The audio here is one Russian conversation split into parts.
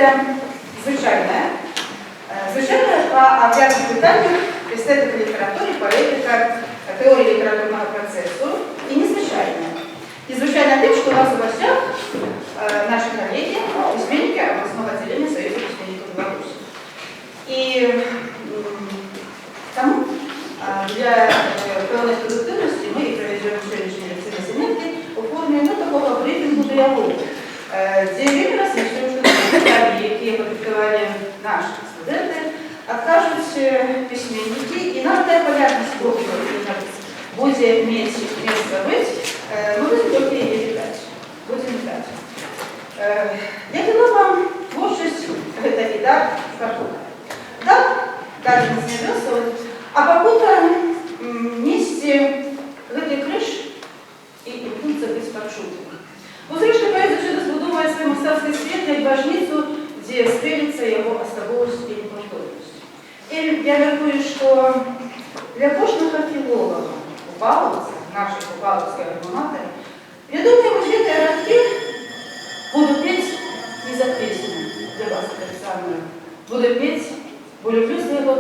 лекція звичайна. Звичайна по об'єктних питаннях естетика літератури, поетика, теорія літературного процесу і незвичайна. Незвичайна тим, що у нас у гостях наші колеги, письменники областного отделения Союза письменников Беларуси. І тому для певної продуктивності ми проведемо сьогоднішні лекційні заняття у формі такого брифінгу-діалогу, де він розміщує, що деталі, які подиктували наші студенти, откажуть письменники, і нам та полярність буде місце бути, ми будемо тільки її вітати. Будемо вітати. Я дала вам творчість, це і дар, скажу. Дар не знайдется, а покуда вместе гэтай крыш і імкнуться быць пачутым. Зрэшты, паэт заўсёды збудоўвае свой мастацкі свет як бажніцу, дзе стрэліцца яго асабовасць і непаўторнасць. І я мяркую, што для кожнага філолага у Павловцы, нашай павловскай альма-матары, вядомыя вось гэтыя радкі буду пець не за песню для вас таксама. Буду пець, бо люблю свайго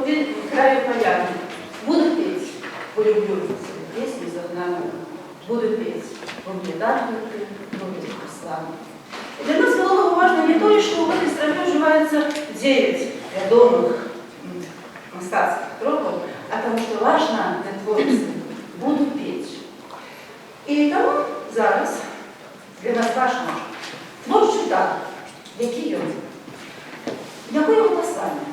краю поляну. Буду петь, бо люблю песни загнанную. Буду петь, бо мне дар ты, бо мне славу. И для нас было важно не то, что в этой строфе уживается 9 вядомых мастацких троков, а тому, что важно для творцы буду петь. И тому зараз для нас важно творчий дар, який він, яке його послання,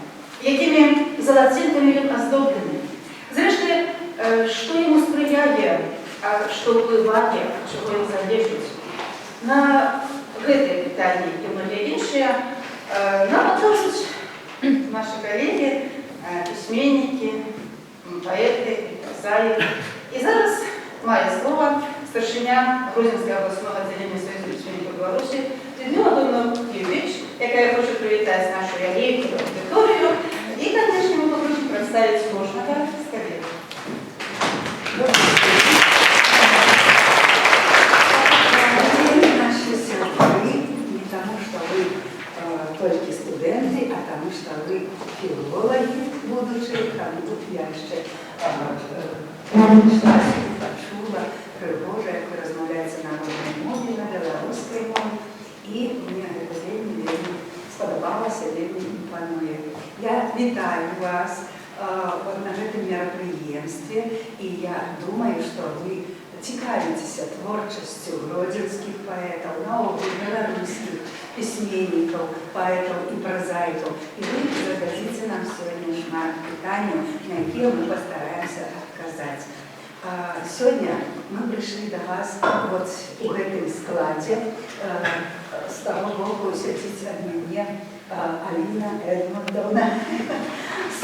якими золотинками він оздоблений. Зрештою, що йому сприяє, а що впливає, чого він залежить. На гэтай питанні і многие інші нам покажуть наші колеги, письменники, поети, писаї. І зараз має слово старшиня Грузинського обласного відділення Союзу письменників Білорусі Людмила Донов-Юрьевич, яка я хочу привітати з нашою аллеєю аудиторію. И, конечно, мы попробуем представить сложного скорее. Наши сестры не тому, что вы только студенты, а тому, что вы филологи будущие, там я еще почула пригоже, як ви розмовляєте на народній мові, на білоруській мові, і мені це вельми сподобалося, вельми імпонує. Я вітаю вас на гэтым мерапрыемстве, і я думаю, што вы цікавіцеся творчасцю гродзенскіх паэтаў, наогул беларускіх пісьменнікаў, паэтаў і празаікаў. І вы зададзіце нам сёння шмат пытанняў, на якія мы пастараемся адказаць. Сёння мы прыйшлі да вас вот у гэтым складзе. З таго боку сядзіць ад мяне Аліна Эдмундовна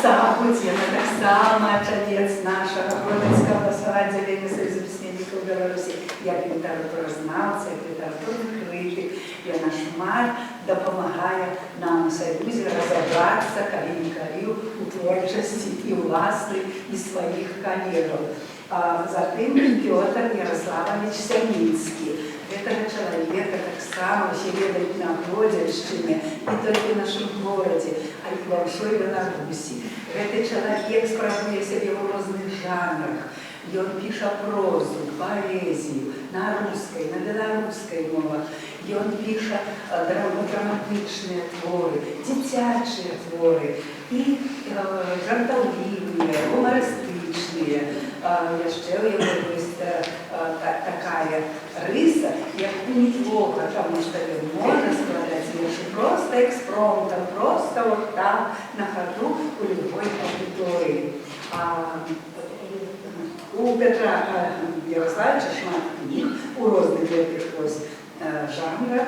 Сабудь, яна таксама чалец нашага Гродзенскага областного отделения Союза письменников Беларуси, як літаратуразнаўца, як літаратурны крытык. Яна шмат дапамагае нам у Союзе разабрацца, калі-нікалі, у творчасці і ўласнай, і сваіх калегаў. Затым Пётр Ярославович Сямінскі. Гэтага чалавека таксама ўсе ведаюць на Гродзеншчыне, не толькі ў нашым горадзе, а і ва ўсёй Беларусі. Гэты чалавек спрабуе сябе ў розных жанрах. Ён піша прозу, паэзію на рускай, на беларускай мовах. Ён піша драматычныя творы, дзіцячыя творы і жартаўлівыя, гумарыстычныя. Яшчэ ў яго ёсць такая рыса, як уніклога, таму што ён можа складаць вершы проста экспромтам, проста вот так, на хаду у любой аудыторыі. У Петра Ярославовича шмат кніг у розных гэтых жанрах.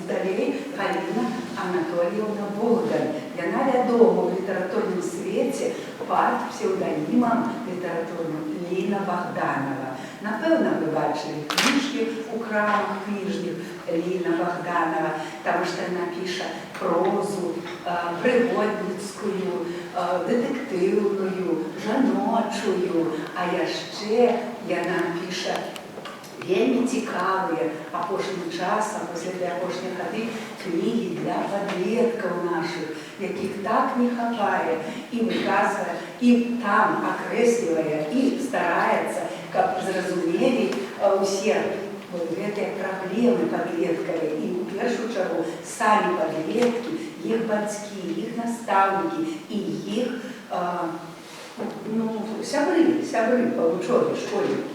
Далей Галіна Анатольевна Богдан. Яна вядома ў літаратурным свеце пад псеўданімам літаратурным Ліна Богданова. Напэўна, вы бачылі кніжкі ў крамах кніжных Ліна Богданова, таму што яна піша прозу прыгодніцкую, дэтэктыўную, жаночую, а яшчэ яна піша вельмі цікавыя апошнім часам, пасля апошняй гады кнігі для падлеткаў нашых, якіх так не хапае, і выказвае, і там акрэслівае, і стараецца, каб зразумелі ўсе гэтыя праблемы падлеткавыя, і ў першую чаргу самі падлеткі, іх бацькі, іх настаўнікі і іх сябры па вучобе, школьнікі.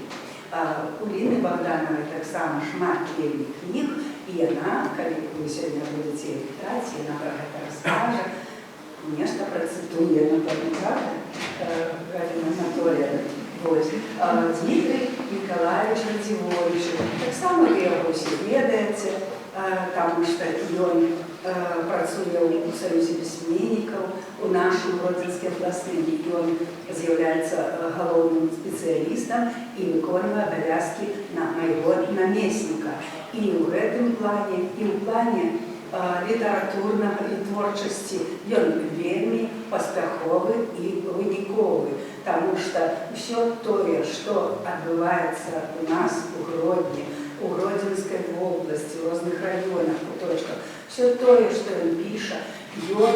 У Ліны Богдановай таксама шмат вельмі кніг, і яна, калі вы сёння будзеце чытаць, яна пра гэта раскажа, нешта працытуе, напэўна, правда, Галіна Анатольевна. Дмитрий Николаевич Радзівович, таксама вы яго ўсе ведаеце, таму што ён працуе ў Саюзе пісьменнікаў, у нашым Гродзенскім абласным, ён з'яўляецца галоўным спецыялістам і выконвае абавязкі майго намесніка. І ў гэтым плане, і ў плане літаратурнага і творчасці ён вельмі паспяховы і выніковы, таму што ўсё тое, што адбываецца у нас у Гродні, у Гродзенскай вобласці, у розных раёнах, у точках, все тое, што ён піша, ён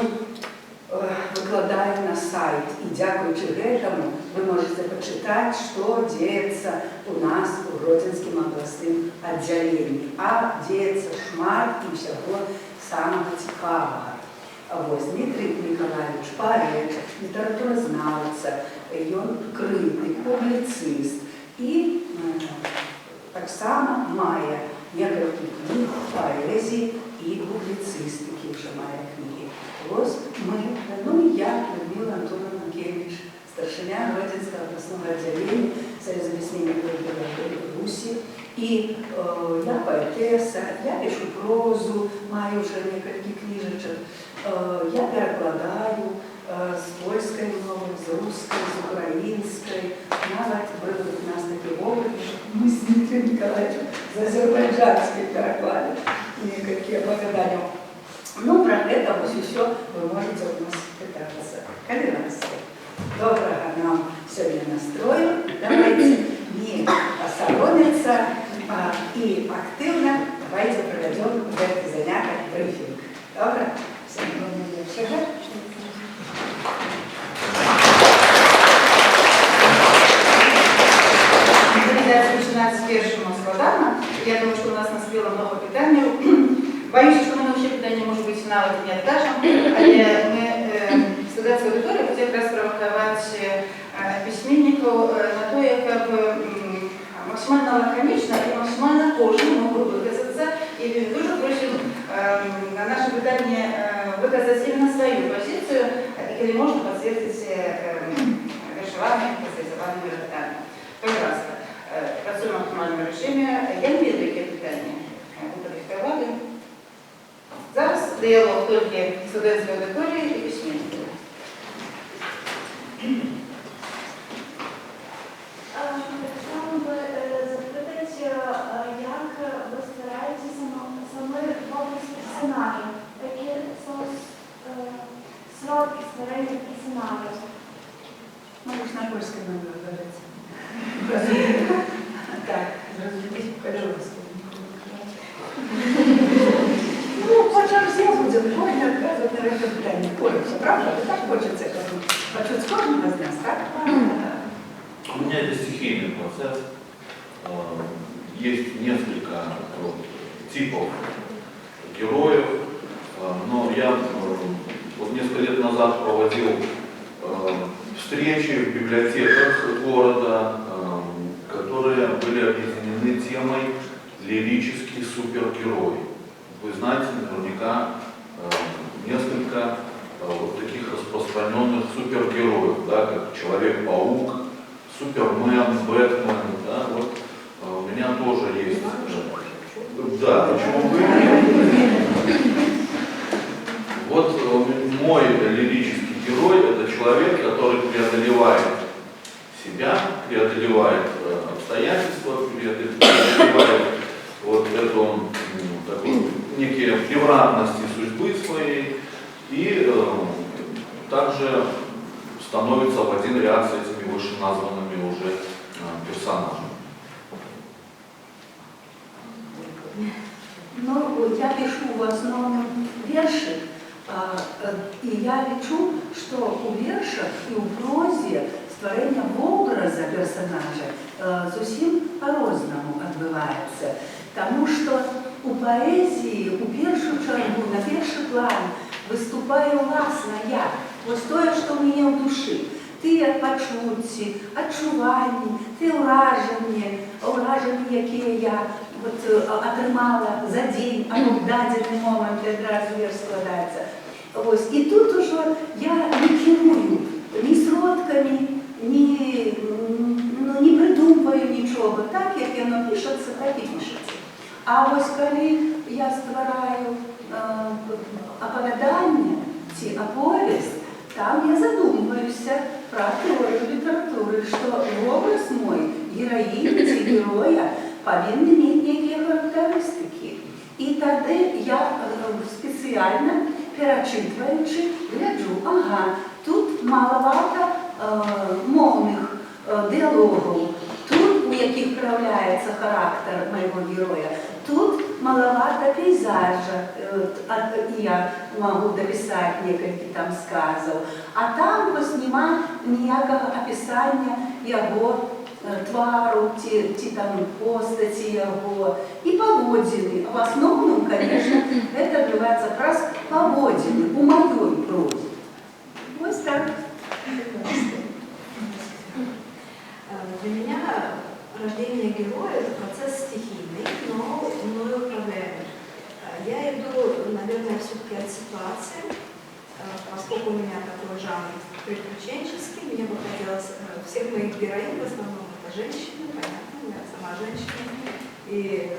выкладае на сайт. І дзякуючы гэтаму вы можете пачытаць, што дзеецца у нас у Гродзенскім абласным аддзяленні. А дзеецца шмат і ўсяго самага цікавага. Дмитрий Николаевич паэт, літаратуразнаўца, ён крытык, публіцыст і таксама мае некалькі кніг паэзіі і публіцыстыкі, ўжо мае кнігі. Я, Людмила Антоновна Манкевич, старшыня Гродзенскага абласнога аддзялення Саюза пісьменнікаў Беларусі. І я паэтэса, я пишу прозу, маю уже некалькі кніжачак, я перакладаю з польскай мовы, з рускай, з украінскай. Нават быў у нас такі вопыт, мы з Дмітрием Николаевичем з азербайджанскай перакладалі некалькі апавяданняў. Пра гэта вось усё вы можете у нас пытацца. Калі ласка. Добрага нам сёння настрою. Давайте не осоромиться и активно давайте проведем это занятие брифинг. Добро? Всем доброго вечера. Починати з першого складання. Я думаю, що у нас наспіло много питань. Боюся, що ми ще питання, може бути, навіть не відкажемо, але ми студентська аудиторія буде якраз провокувати письменників на то, як максимально лаконично і максимально кожен мог би виказатися. І дуже просимо на наше питання виказати іменно свою позицію, і коли можна підтвердити віршуванням, спеціалізованими питаннями. Прекрасно. Працюємо в максимальному режимі. Я не веду, які питання підготували. Зараз діалог тільки студентської аудиторії і письменників. Хотіла би запитати, як ви стараєтеся саме робити персонажів? Які сроки створення персонажів? Можеш на польській мові говорити. Так, зрозуміло, пожалуйста. Почав я буду кожен відказувати на це питання. Хочеться, правда? Так хочеться почути з кожного з нас, так? У меня это стихийный процесс. Есть несколько типов героев, но я вот несколько лет назад проводил встречи в библиотеках города, которые были объединены темой «Лирический супергерой». Вы знаете наверняка несколько вот таких распространенных супергероев, да, как Человек-паук, Супермен, Бэтмен, да, вот у меня тоже есть. Да, почему бы нет? Вот мой лирический герой — это человек, который преодолевает себя, преодолевает обстоятельства, преодолевает вот эту такую, некие превратности судьбы своей и также становится в один ряд с этими вышеназванными уже персонажами. я пишу в основном верши, и я лічу, що у вершах і у прозі створення образа персонажа зовсім по-розному відбувається. Тому що у поезії у першу чергу, на перший план виступаю власне я. Ось те, що в мене в душі. Ті почутті, відчування, ті ураження, які я отримала за день, або в дадений момент одразу вірш складається. Ось. І тут уже я не керую ні сродками, не придумую нічого. Так, як воно пишеться, так і пишеться. А ось коли я створаю оповідання чи оповість, там я задумываюся про теорию литературы, что образ мой, героини, героя, повинен иметь некие характеристики. И тогда я специально, перечитываючи, гляджу, ага, тут маловато мовних діалогів, тут, у яких проявляється характер моего героя, тут маловато пейзажа, я могу дописать несколько там сказов, а там ось нема ніякого описання його твару, ті там постаті його і поводзины. В основном, конечно, это отбывается как раз поводзины у моей прозе. Ось так. Для меня рождение героя – это процесс стихийный, но мною управляемый. Я иду, наверное, все-таки от ситуации, поскольку у меня такой жанр приключенческий, мне бы хотелось всех моих героинь, в основном это женщины, понятно, я сама женщина, и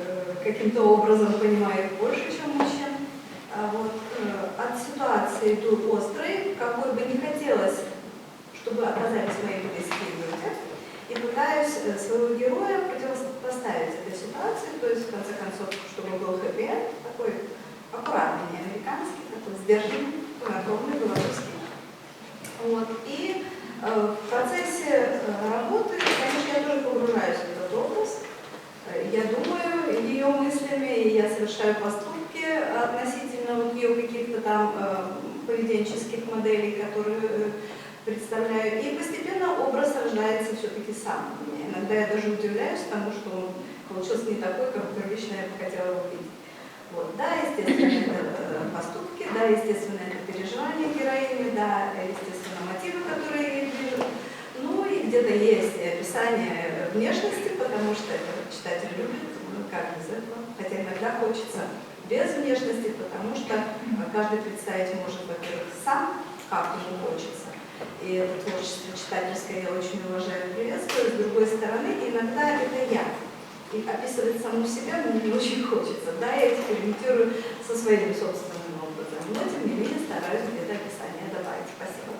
каким-то образом понимаю их больше, чем мужчин. Вот, от ситуации иду острой, какой бы не хотелось, чтобы оказались мои близкие люди, и пытаюсь своего героя противопоставить этой ситуации, то есть, в конце концов, чтобы был хэппи-энд, такой аккуратный, не американский, такой сдержанный, ровный, белорусский. Вот. И в процессе работы, конечно, я тоже погружаюсь в этот образ, я думаю ее мыслями, и я совершаю поступки относительно вот ее каких-то там поведенческих моделей, которые представляю, и постепенно образ рождается все-таки сам. Иногда я даже удивляюсь тому, что он получился не такой, как первично я бы хотела его видеть. Вот. Да, естественно, это поступки, да, естественно, это переживания героини, да, естественно, мотивы, которые я вижу. Ну и где-то есть и описание внешности, потому что это читатель любит, ну как без этого. Хотя иногда хочется без внешности, потому что каждый представить может, во-первых, сам, как ему хочется. И это творчество читательское я очень уважаю и приветствую. С другой стороны, иногда это я. И описывать саму себя мне не очень хочется. Да, я экспериментирую со своим собственным образом. Но, тем не менее, стараюсь где-то описание добавить. Спасибо.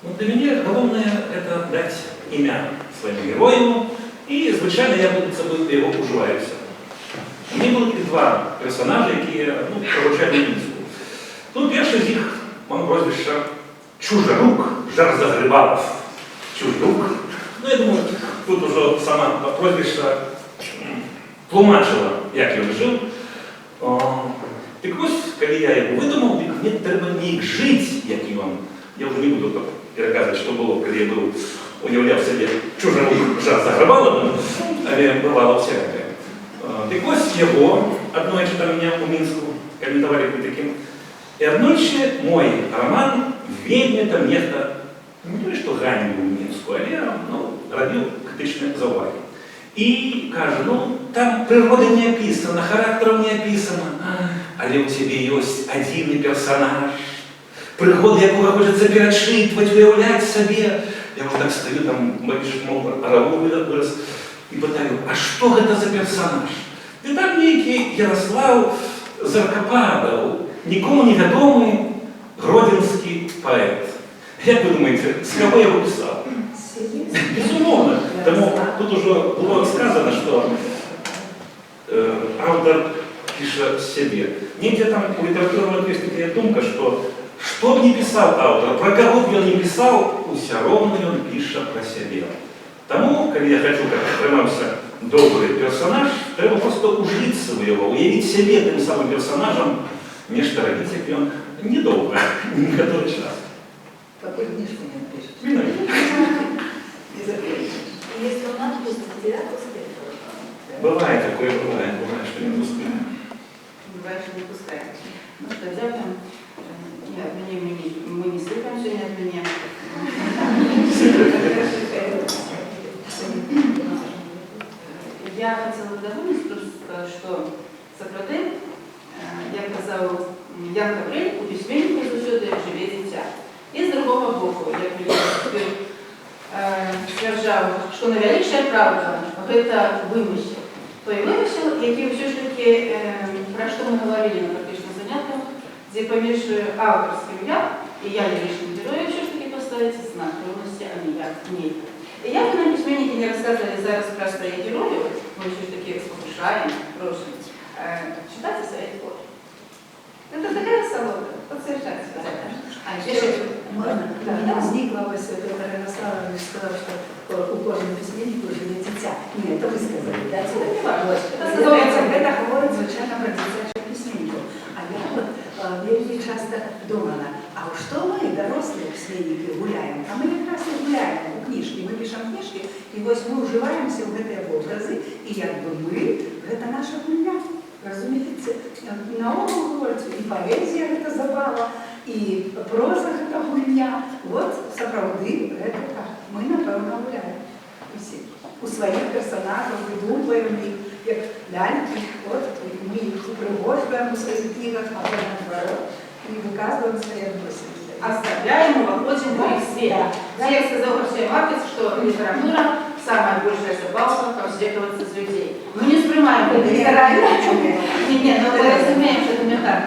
Ну, для меня главное это дать имя своему герою, и звичайно я буду собой його уживаюся. Мені будуть два персонажі, які провочають мінську. Ну, перший з них, моє прозвище Чужерук, Жар Загребалов. Чужерук. Ну, я думаю, тут уже сама прозвище тлумачила, як він жив. Так ось, коли я його видумав, мені треба не жити, як і він. Я вже не буду переказувати, що було, коли я був, уявляв собі Чужерук, Жар Загребалов, але бувало всяке. Так ось його, однойче там мене у Мінську коментували таким, и однойче мой роман «Ведьме там нехто», не то, что ганьбу в Мінську, але робив критичне зауваги. І каже, там природа не описана, характером не описано, але у тебе есть один персонаж, пригоди якого хочеться перечитувати, уявляти собі. Я вже так стою, там, бачиш, мов, ораву вирос, і питаю, а що це за персонаж? І там некий Ярослав Заркопадов, нікому невідомий гродненський поет. Як ви думаєте, з кого я його писав? Безумовно. Тому тут уже було сказано, що автор пише себе. Ніде там у літературного є така думка, що б не писав автор, про кого б він не писав, усе ровно він пише про себе. Тому, коли я хочу, как тримався добрий персонаж, треба просто ужиться в його, уявити себе тим самим персонажем, нечто робити, як він недовго, некоторий час. Какую книжку не напишешь? Не запишешь. Если он отпустит, я успею. Бывает такое, бывает, что не успеем. Бывает, что не пускаем. Ну что, взял там, не отменим, мы не сыпем сегодня отменим. Я хотела добавить просто, что Сократин, як казав Ян Гавриль, у письменнику завжди живе дитя. І з другого боку, як він стверджав, що найвеличша правда – це вимисел. Той вимисел, який все ж таки, про що ми говорили на практичних занятках, де поміж авторським «я» і «я ліричним героєм» все ж таки поставиться знак рівності, а не «я» ні. І як би нам письменники не розказували зараз про своїх героїв, ми все ж таки спокушаємо, просимо, читайте свої творы. Это такая солода, вот совершенно сказать. Можно? Да, возникла ось Петр Ярославович сказал, что у кожного письменника живе дитя. Ні, це ви сказали, да? Это говорить, звичайно, про дитячих письменників. А я вот вельми часто думала, а що ми, дорослі письменники, гуляємо? А ми якраз і гуляємо у книжки. Ми пишемо книжки, і ось ми вживаємося в ці образи, і якби ми, це наша гульня. Розумієте, наогул говорить, і поезія – це забава, і проза – це гульня. От, справді, це так. Ми, напевно, гуляємо усі. У своїх персонажів видумуємо їх, як ляльки. От, ми їх пригожуємо у своїх книгах, а потім наоборот, і виказуємо своє досвід. Оставляем и выходим в их свет. Я сказал Алексей Маркович, что литература – самая большая забава, как сдерживаться с людей. Мы не воспринимаем это литературу. Нет, но мы разумеем, что это не так.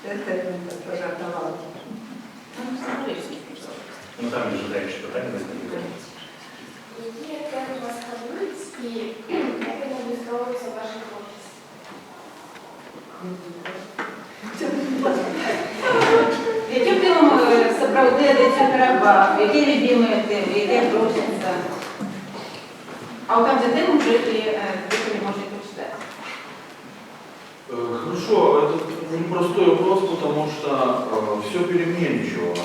Это пожартовал. Ну там же дальше питання возникли. Які теми вас хвилюють і як вони висловлюються в вашій творчості? Яким темам сопровождається Карабах, які любимі теми, які просяться? А вот там, где темы, уже вы можете почитать. Хорошо, это непростой вопрос, потому что все переменчиво.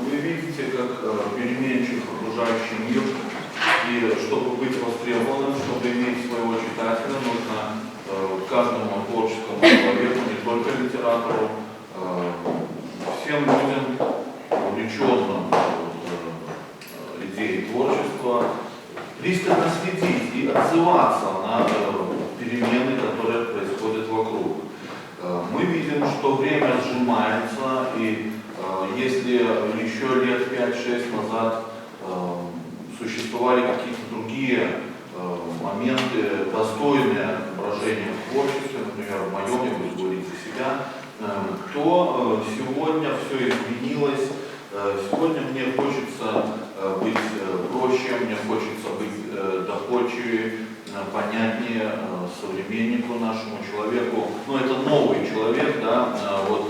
Вы видите, как переменчив окружающий мир, и чтобы быть востребованным, чтобы иметь своего читателя, нужно каждому творческому человеку, не только литератору, всем людям, увлеченным идеей творчества, пристально следить и отзываться на перемены, которые происходят вокруг. Мы видим, что время сжимается, и если еще лет 5-6 назад существовали какие-то другие моменты, достойные выражения в творчестве, например, в моем, я буду говорить за себя, то сегодня все изменилось. Сегодня мне хочется быть проще, мне хочется быть доходчивее, понятнее современнику нашему человеку. Ну, это новый человек, да, вот,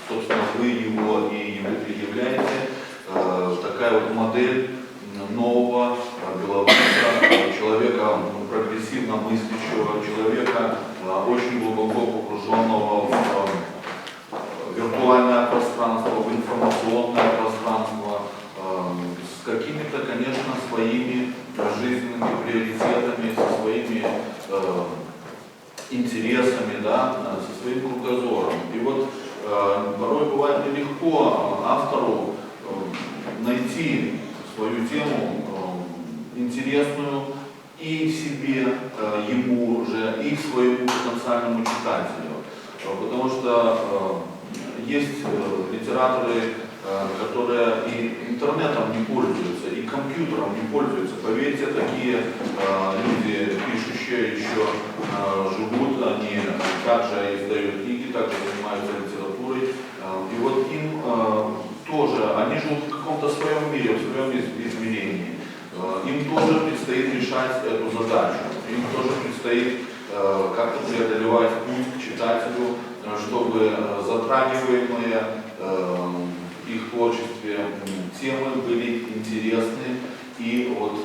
собственно, вы его и являете. Такая вот модель нового белоруса, человека прогрессивно мыслящего, человека, очень глубоко погруженного в виртуальное пространство, в информационное пространство, с какими-то, конечно, своими жизненными приоритетами, со своими интересами, да, со своим кругозором. И вот порой бывает нелегко автору найти свою тему интересную и себе, ему же, и своему потенциальному читателю. Потому что есть литераторы, которые и интернетом не пользуются, и компьютером не пользуются. Поверьте, такие люди, пишущие, еще живут, они также издают книги, также занимаются литературой. И вот им тоже, они живут в каком-то своем мире, в своем измерении. Им тоже предстоит решать эту задачу. Им тоже предстоит как-то преодолевать путь к читателю, чтобы затрагиваемые их творчестве темы были интересны и вот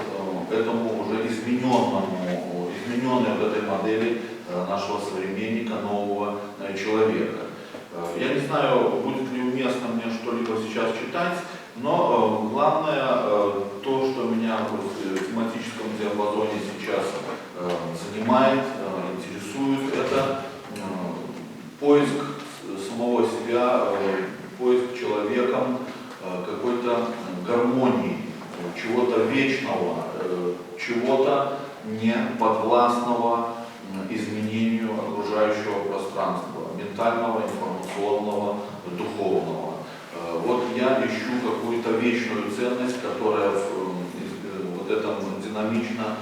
этому уже измененной в этой модели нашего современника, нового человека. Я не знаю, будет ли уместно мне что-либо сейчас читать, но главное, то, что меня в тематическом диапазоне сейчас занимает, интересует, это поиск самого себя, поиск человеком какой-то гармонии, чего-то вечного, чего-то не подвластного изменению окружающего пространства, ментального, информационного, духовного. Вот я ищу какую-то вечную ценность, которая в вот этом динамично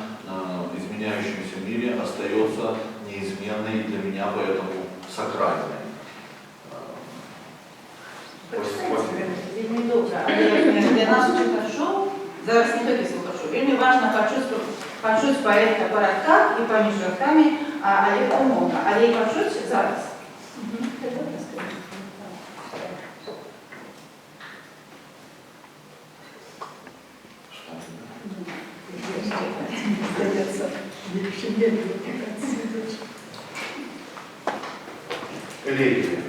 изменяющемся мире остается неизменной для меня, поэтому сакральной. Вельми добре, але для нас дуже хорошо, зараз не тільки слухачу, вельми важливо почути поетка по радках і поміж радками Олега Умовка, але й почути зараз. Элегия.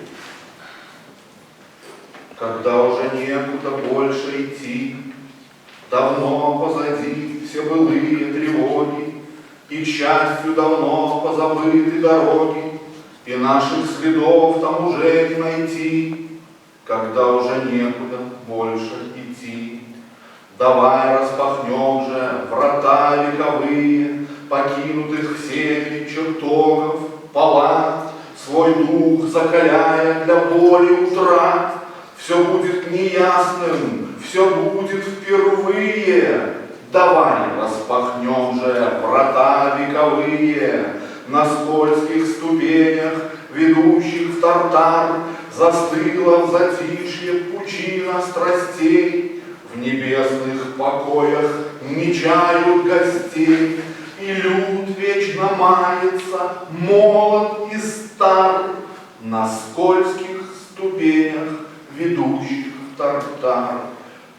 Когда уже некуда больше идти, давно позади все былые тревоги, и, к счастью, давно позабыты дороги, и наших следов там уже не найти. Когда уже некуда больше идти, давай распахнем же врата вековые, покинутых всеми чертогов палат, свой дух закаляя для боли утрат. Все будет неясным, все будет впервые. Давай распахнем же врата вековые, на скользких ступенях, ведущих в Тартар, застыла в затишье пучина страстей. В небесных покоях не чают гостей, и люд вечно мается, молод и стар, на скользких ступенях, ведущих в Тартар.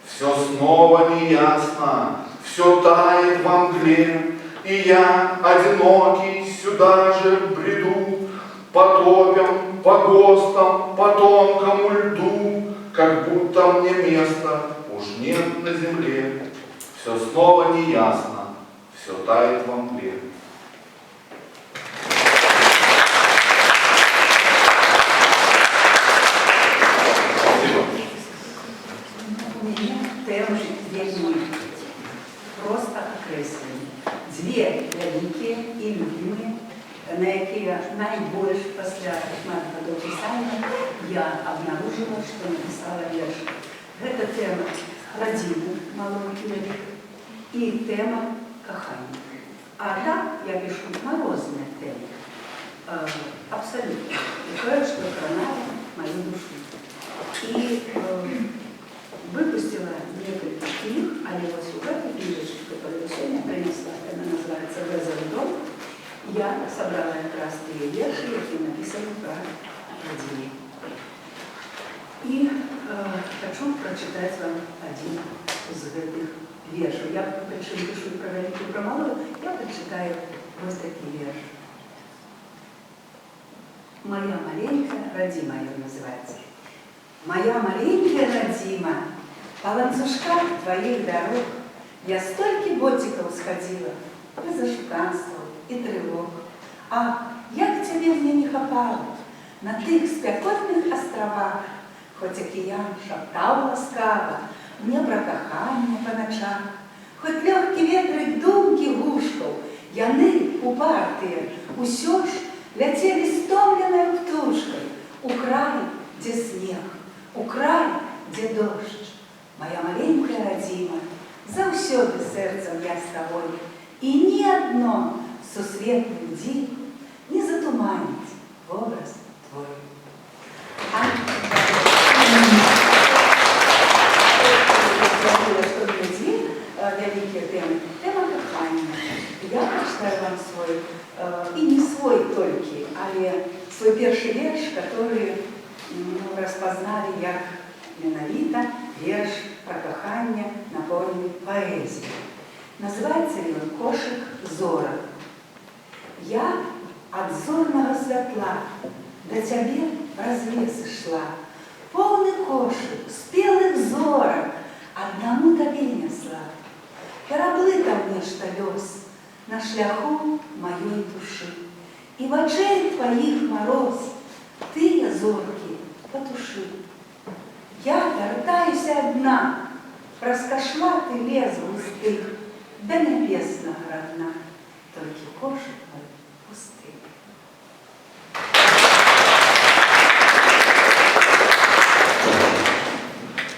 Все снова неясно, все тает во мгле, и я, одинокий, сюда же бреду, по топям, по ГОСТам, по тонкому льду, как будто мне места уж нет на земле. Все снова неясно, все тает во мгле. У меня тема вельми просто окреслені. Дві великі і любимі, на які найбільше після кошмарного писання я обнаружила, що написала вірш. Це тема родини малої Юлії і тема кохання. А так я пишу морозные темы, абсолютно. И кое-что хранало мою душу. И выпустила несколько книг, а его сюжет и книжечки, которые сегодня принесла, она называется «Безовый дом». Я собрала как раз 3 верши, которые написаны про родину. И хочу прочитать вам один из этих вершей. Я причем пишу про великую, про малую, я прочитаю вот такие верши. «Моя маленькая родимая» называется. «Моя маленькая родима, по ланцужкам твоих дорог я столько ботиков сходила, и зашуканствовал, и тревог. А як тебе мне не хапало на тых спякотных островах, хоть океан шептал ласкаво мне про кохання по ночах, хоть легкий ветрик думки гушков, яны упартые, усё ж ляцелі стомленою птушкой у край, где снег, у край, где дождь. Моя маленькая родима, заўсёды сердцем я с тобой, и ни одно сусветным дивом не затуманить образ твой. Что для две великие темы. Тема кохання. Я прочитаю вам свой, и не свой только, а свой первый верш, который распознали як менавіта верш про кохання, наповнений поэзией. Называется он «Кошек зора». Я от зорного святла до тебе развесы шла. Полный кошек, спелых зорок, одному тобі несла. Кораблы там нешта вез на шляху моей души. И в очей твоих мороз ты, зорки, потуши. Я вертаюсь одна, раскошлатый лес густых, до небесного родна, только кошек мой пустых.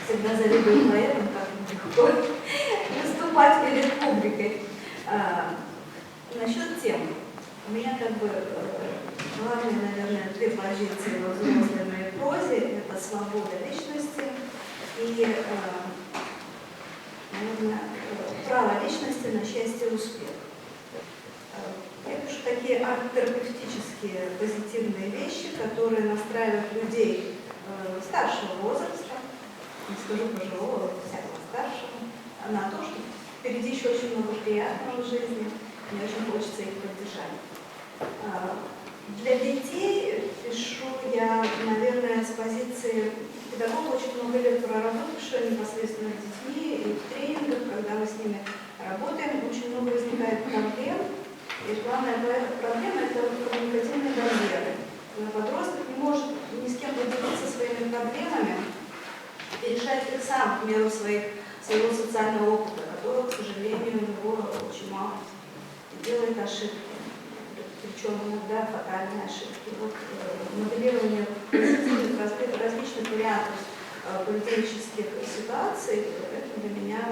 Всегда завидую поэтам, как легко выступать перед публикой. Насчет темы. У меня как бы главные, наверное, две позиции во взрослой моей прозе. Это свобода личности и, наверное, право личности на счастье и успех. Я пишу такие арт-терапевтические позитивные вещи, которые настраивают людей старшего возраста, не скажу пожилого, всякого старшего, на то, что впереди еще очень много приятного в жизни, мне очень хочется их поддержать. Для детей пишу я, наверное, с позиции педагога, очень много лет проработавшего непосредственно с детьми и в тренингах, когда мы с ними работаем, очень много возникает проблем. И главная проблема – это коммуникативные барьеры. Когда подросток не может ни с кем поделиться своими проблемами и решать их сам в меру своего социального опыта, которого, к сожалению, у него очень мало. И делает ошибки, причем иногда фатальные ошибки. Вот моделирование различных вариантов поведенческих ситуаций – это для меня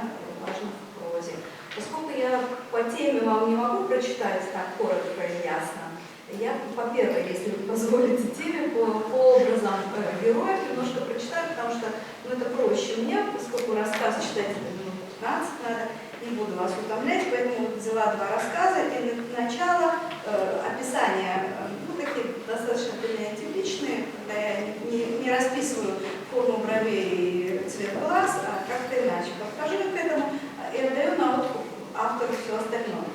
важно в прозе. Поскольку я по теме вам не могу прочитать так коротко и ясно, я по первой, если вы позволите, теме, по образам героев немножко прочитаю, потому что это проще мне, поскольку рассказ читать минут 15 надо, не буду вас утомлять, поэтому взяла два рассказа, и начало описания, такие достаточно для меня типичные, когда я не расписываю форму бровей и цвет глаз, а как-то иначе подхожу к этому и отдаю на откуп автору все остальное.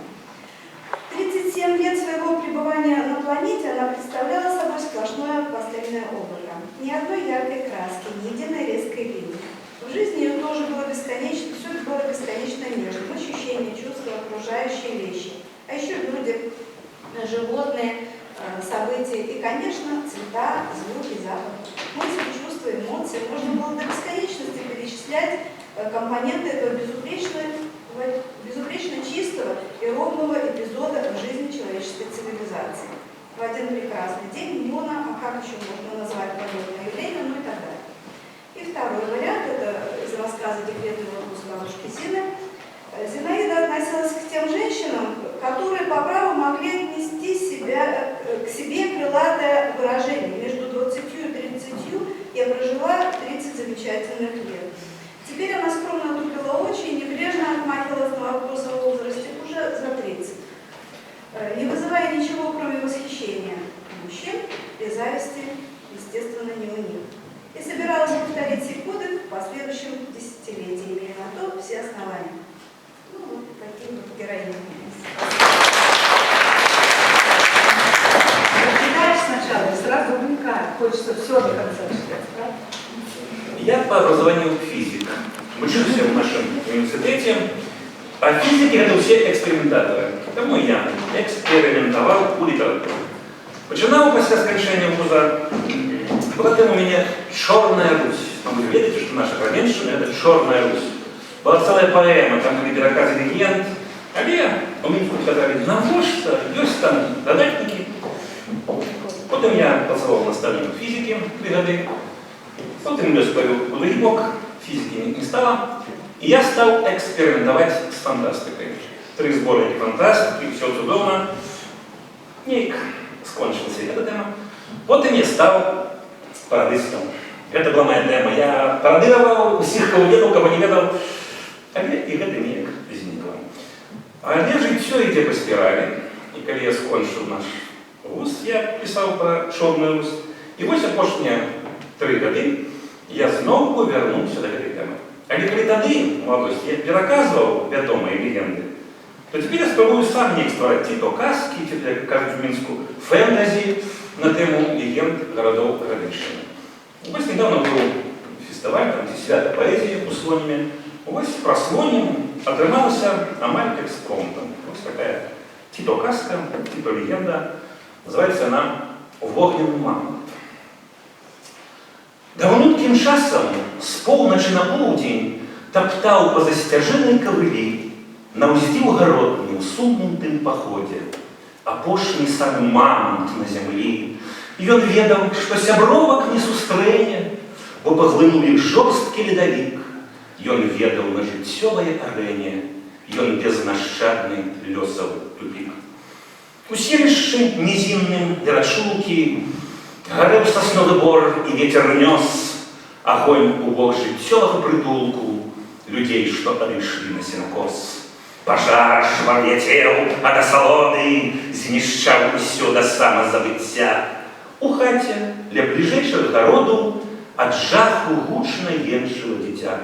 37 лет своего пребывания на планете она представляла собой сплошное пастельное облако. Ни одной яркой краски, ни единой резкой линии. В жизни ее тоже было бесконечно, все было бесконечно нежным. Ощущения, чувства, окружающие вещи. А еще люди, животные, события и, конечно, цвета, звуки, запахи. Мысли, чувства, эмоции. Можно было до бесконечности перечислять компоненты этого безупречно чистого и ровного эпизода в жизни человеческой цивилизации. В один прекрасный день Мона, а как еще можно назвать подобное явление, ну и так далее. И второй вариант, это из рассказа «Декретный отпуск» бабушки Зины. Зинаида относилась к тем женщинам, которые по праву могли отнести к себе крылатое выражение. Между 20 и 30 я прожила 30 замечательных лет. Теперь она скромно тупила очи и небрежно отмахивалась на вопросы о возрасте уже за 30, не вызывая ничего, кроме восхищения мужчин и зависти, естественно, не у них. И собиралась повторить сей подвиг в последующем десятилетии, имея на то все основания. Ну, вот такие вот героини. Читаешь сначала и сразу увлекает. Хочется все до конца читать, правда? Я по образованию физик. Учусь в нашем университете. А физики это все экспериментаторы. Тому я экспериментовал у литературы. Починав після скончання вуза, потім у меня «Черная Русь». Вы видите, что наша Каменщина – это «Черная Русь». Была целая поэма, там были переказы легенд. Але у меня сказали, навошта, есть там додатники. Потім я працював наставником физики 3 годы. Потім я свою другий бок, физики не стало. И я стал экспериментовать с фантастикой. 3 сборники фантастики, все чудовно. Ник скончился эта тема. Потім я стал пародистом. Это была моя тема. Я пародировал всех, кого ведал, кого не ведал. А и это ніяк зникло. Але життя йде по спирали. И когда я скончил наш вуз, я писал про Чорную Русь. И ось апошнія 3 годы я знову вернувся до этой темы. Але коли тоді, в молодості, я переказывал відомі легенди, то теперь я спробую сам не ствараць ці то казкі, ці, як кажуць у Мінску, фэнтазі на тему легенд гарадоў Радыўшчыны. Вось недавно быў фестываль, там, ці свята паэзіі у Слоніме. Вось пра Слонім атрымалася амаль экспромтам. Вось такая ці то казка, ці то легенда. Называецца она «Вогненны мамонт». Даўнюткім часам з поўначы на поўдзень таптаў па засцяжэнай кавылі, наўздзіў гаротны ў сумным тым паходзе, апошні самы мамонт на зямлі. Ён ведаў, што сябровак не сустрэне, бо паглынулі жорсткі ледавік. Ён ведаў на жыццёвай арэне, ён безнашчадны лёсавы тупік. У селішчы нізінным ля рачулкі гарэў сасновы бор і вецер нёс агонь у бок жыццёвага прытулку людзей, што адышлі на сенакос. Пажар швар'яцеў ад асалоды, знішчаў усё да самазабыцця. У хаце ля бліжэйшага гароду ад жаху гучна енчыла дзіця.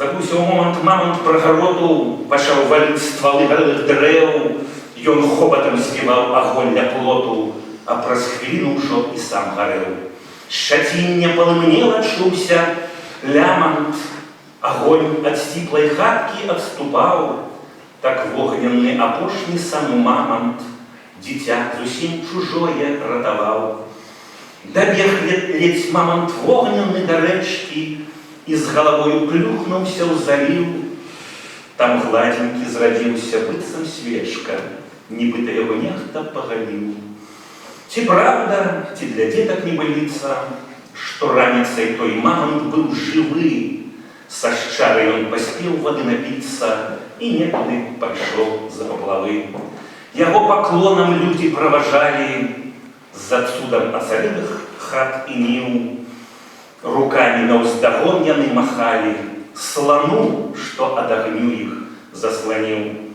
Закусіў у момант мамонт прагароду, пачаў валіць ствалы гарэлых дрэў, ён хобатам збіваў агонь ля плоту, а праз хвіліну ўжо і сам гарэў. Шчацінне палымнела, чуўся лямант, агонь ад сціплай хаткі адступаў, так вогненны апошні самы мамонт дзіця зусім чужое ратаваў. Дабег ледзь мамонт вогненны да рэчкі і з галавою плюхнуўся ў заліў. Там гладзенькі зрадзіўся быццам свечка, нібыта яго нехта пагаліў. Ці правда, ці для дзетак небыліца, што раніцай той мамонт быў жывы, са шчары ён паспеў вады напіцца і некуды пайшоў за паплавы. Яго паклонам людзі праважалі, за цудам ацалелых хат і ніў. Рукамі наўздагон яны махалі слану, што ад агню іх засланіў.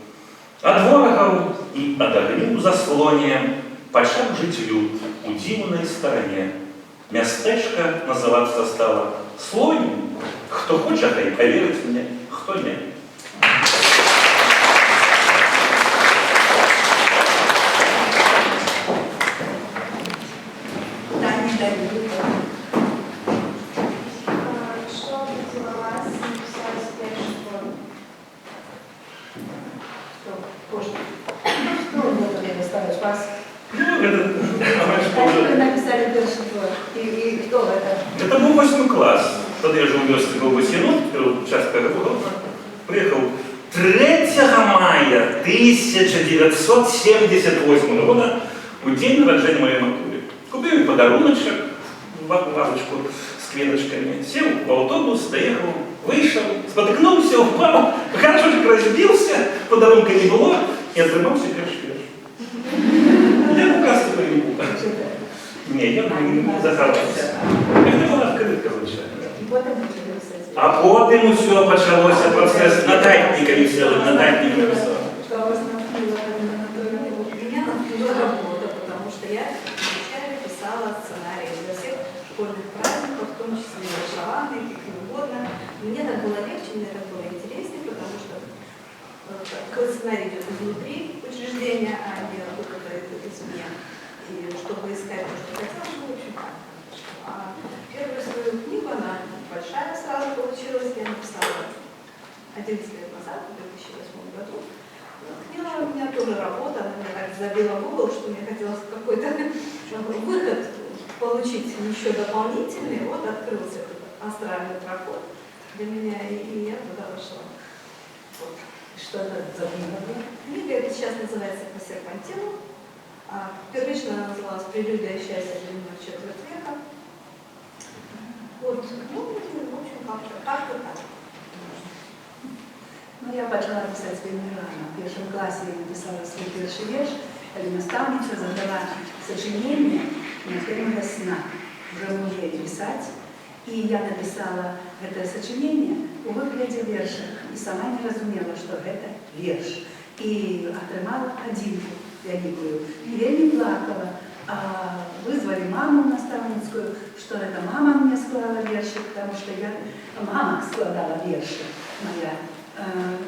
Ад ворагаў і ад агню заслоне пачаў жыць люд у дзіўнай старане. Мястэчка называцца стала Слонім. Хто хоча, хай паверыць мне, хто не. Что побудило вас написать первый год? Что мне тогда осталось вас? Ну, Вы написали первый год. И кто это? это был 8 класс. Тогда я жил в университете Голубосинут, участка года. Приехал 3 мая 1978 года, в день рождения моей матери. Купил ей подаруночек, вазочку с кветочками, сел в автобус, доехал, вышел, споткнулся, упал, хорошо разбился, подарунка не было, и отрывался пеш-пеш. Я указ такой не был. Не, я не заховался. Это была открытка, звичайно. А потім усе почалося процес нотатниками целым, нотатниками писал. Что вас наткнуло на Анатолию? Меня наткнула работа, потому что я изначально писала сценарии для всех школьных праздников, в том числе и шаланы, какие угодно. Мне так было легче, мне так было интереснее, потому что сценарий идет изнутри учреждения, а не который идет извне. И чтобы искать то, что хотела, ну, в общем, так. А первую свою книгу, она большая сразу получилась, я написала 11 лет назад, в 2008 году. Книга у меня тоже работа, она меня так забила в угол, что мне хотелось какой-то выход получить еще дополнительный. Вот открылся этот астральный проход для меня, и я туда вошла. Вот. Что это за книга? Книга эта сейчас называется «По серпантину». Первично она называлась «Прелюдия счастья для меня в четверть века». Вот, ну, в общем, как-то так. Ну, я почала писать вельми рано. В первом классе я написала свой первый вірш, коли наставниця задала сочинение на первого сна. Уже умели писать. И я написала это сочинение у выгляде верша. И сама не разумела, что это верш. И отрымала одинку великую. И вельми плакала. А вызвали маму наставницкую, что это мама мне склала верши, потому что мама складала верши моя.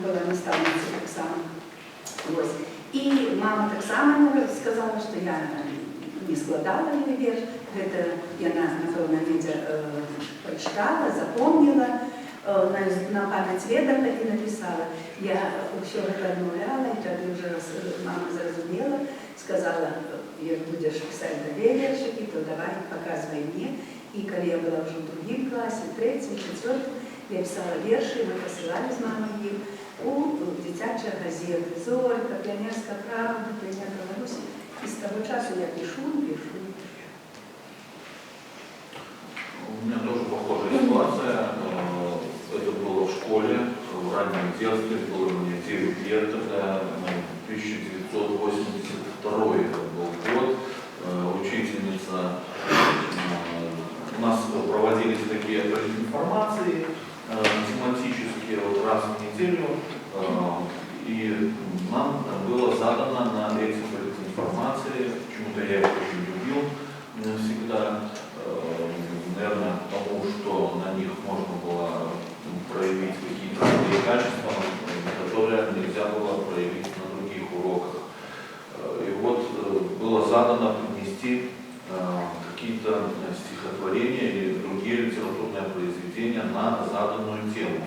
была наставницей так само. Ось. І мама так само сказала, що я не складала її вірш. Це я, напевно, прочитала, запомнила, на пам'ять ведала і написала. Я все це відмовляла, і тоді вже мама зрозуміла, сказала, як будеш писати дві віршики, то давай, показуй мені. І коли я була вже в другому класі, третьому, четвертому, я писала вірші, ми посилали з мамою їх у дитячі газети. Зорька, Піонерська правда, Піонер Беларусь. І з того часу я пишу. У меня тоже похожая ситуация. Это было в школе, в раннем детстве, было мне 9 лет, когда 1982 был год. Учительница, у нас проводились такие информации тематические, вот раз в неделю, и нам было задано на эти информации, почему-то я их очень любил всегда, наверное, потому что на них можно было проявить какие-то свои качества, которые нельзя было проявить на других уроках. И вот было задано принести какие-то стихотворения или другие литературные произведения на заданную тему.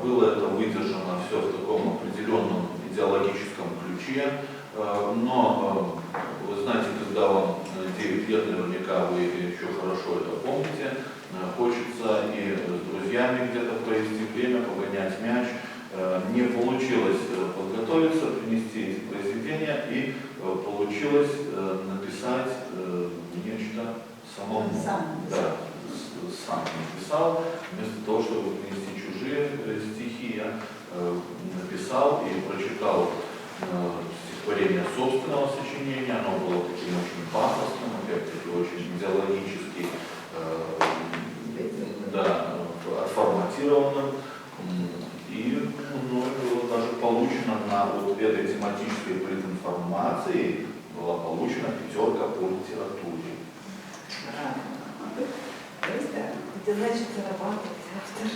Было это выдержано все в таком определенном идеологическом ключе, но вы знаете, когда вам 9 лет, наверняка вы еще хорошо это помните, хочется и с друзьями где-то провести время, погонять мяч. Не получилось подготовиться, принести эти произведения, и получилось написать нечто самому. Да, сам написал. Вместо того, чтобы принести чужие стихи, я написал и прочитал стихотворение собственного сочинения. Оно было таким очень пафосным, опять-таки очень идеологически отформатированным. И мною было даже получено на вот этой тематической прединформации, была получена 5 по литературе. Это значит зарабатывать автор.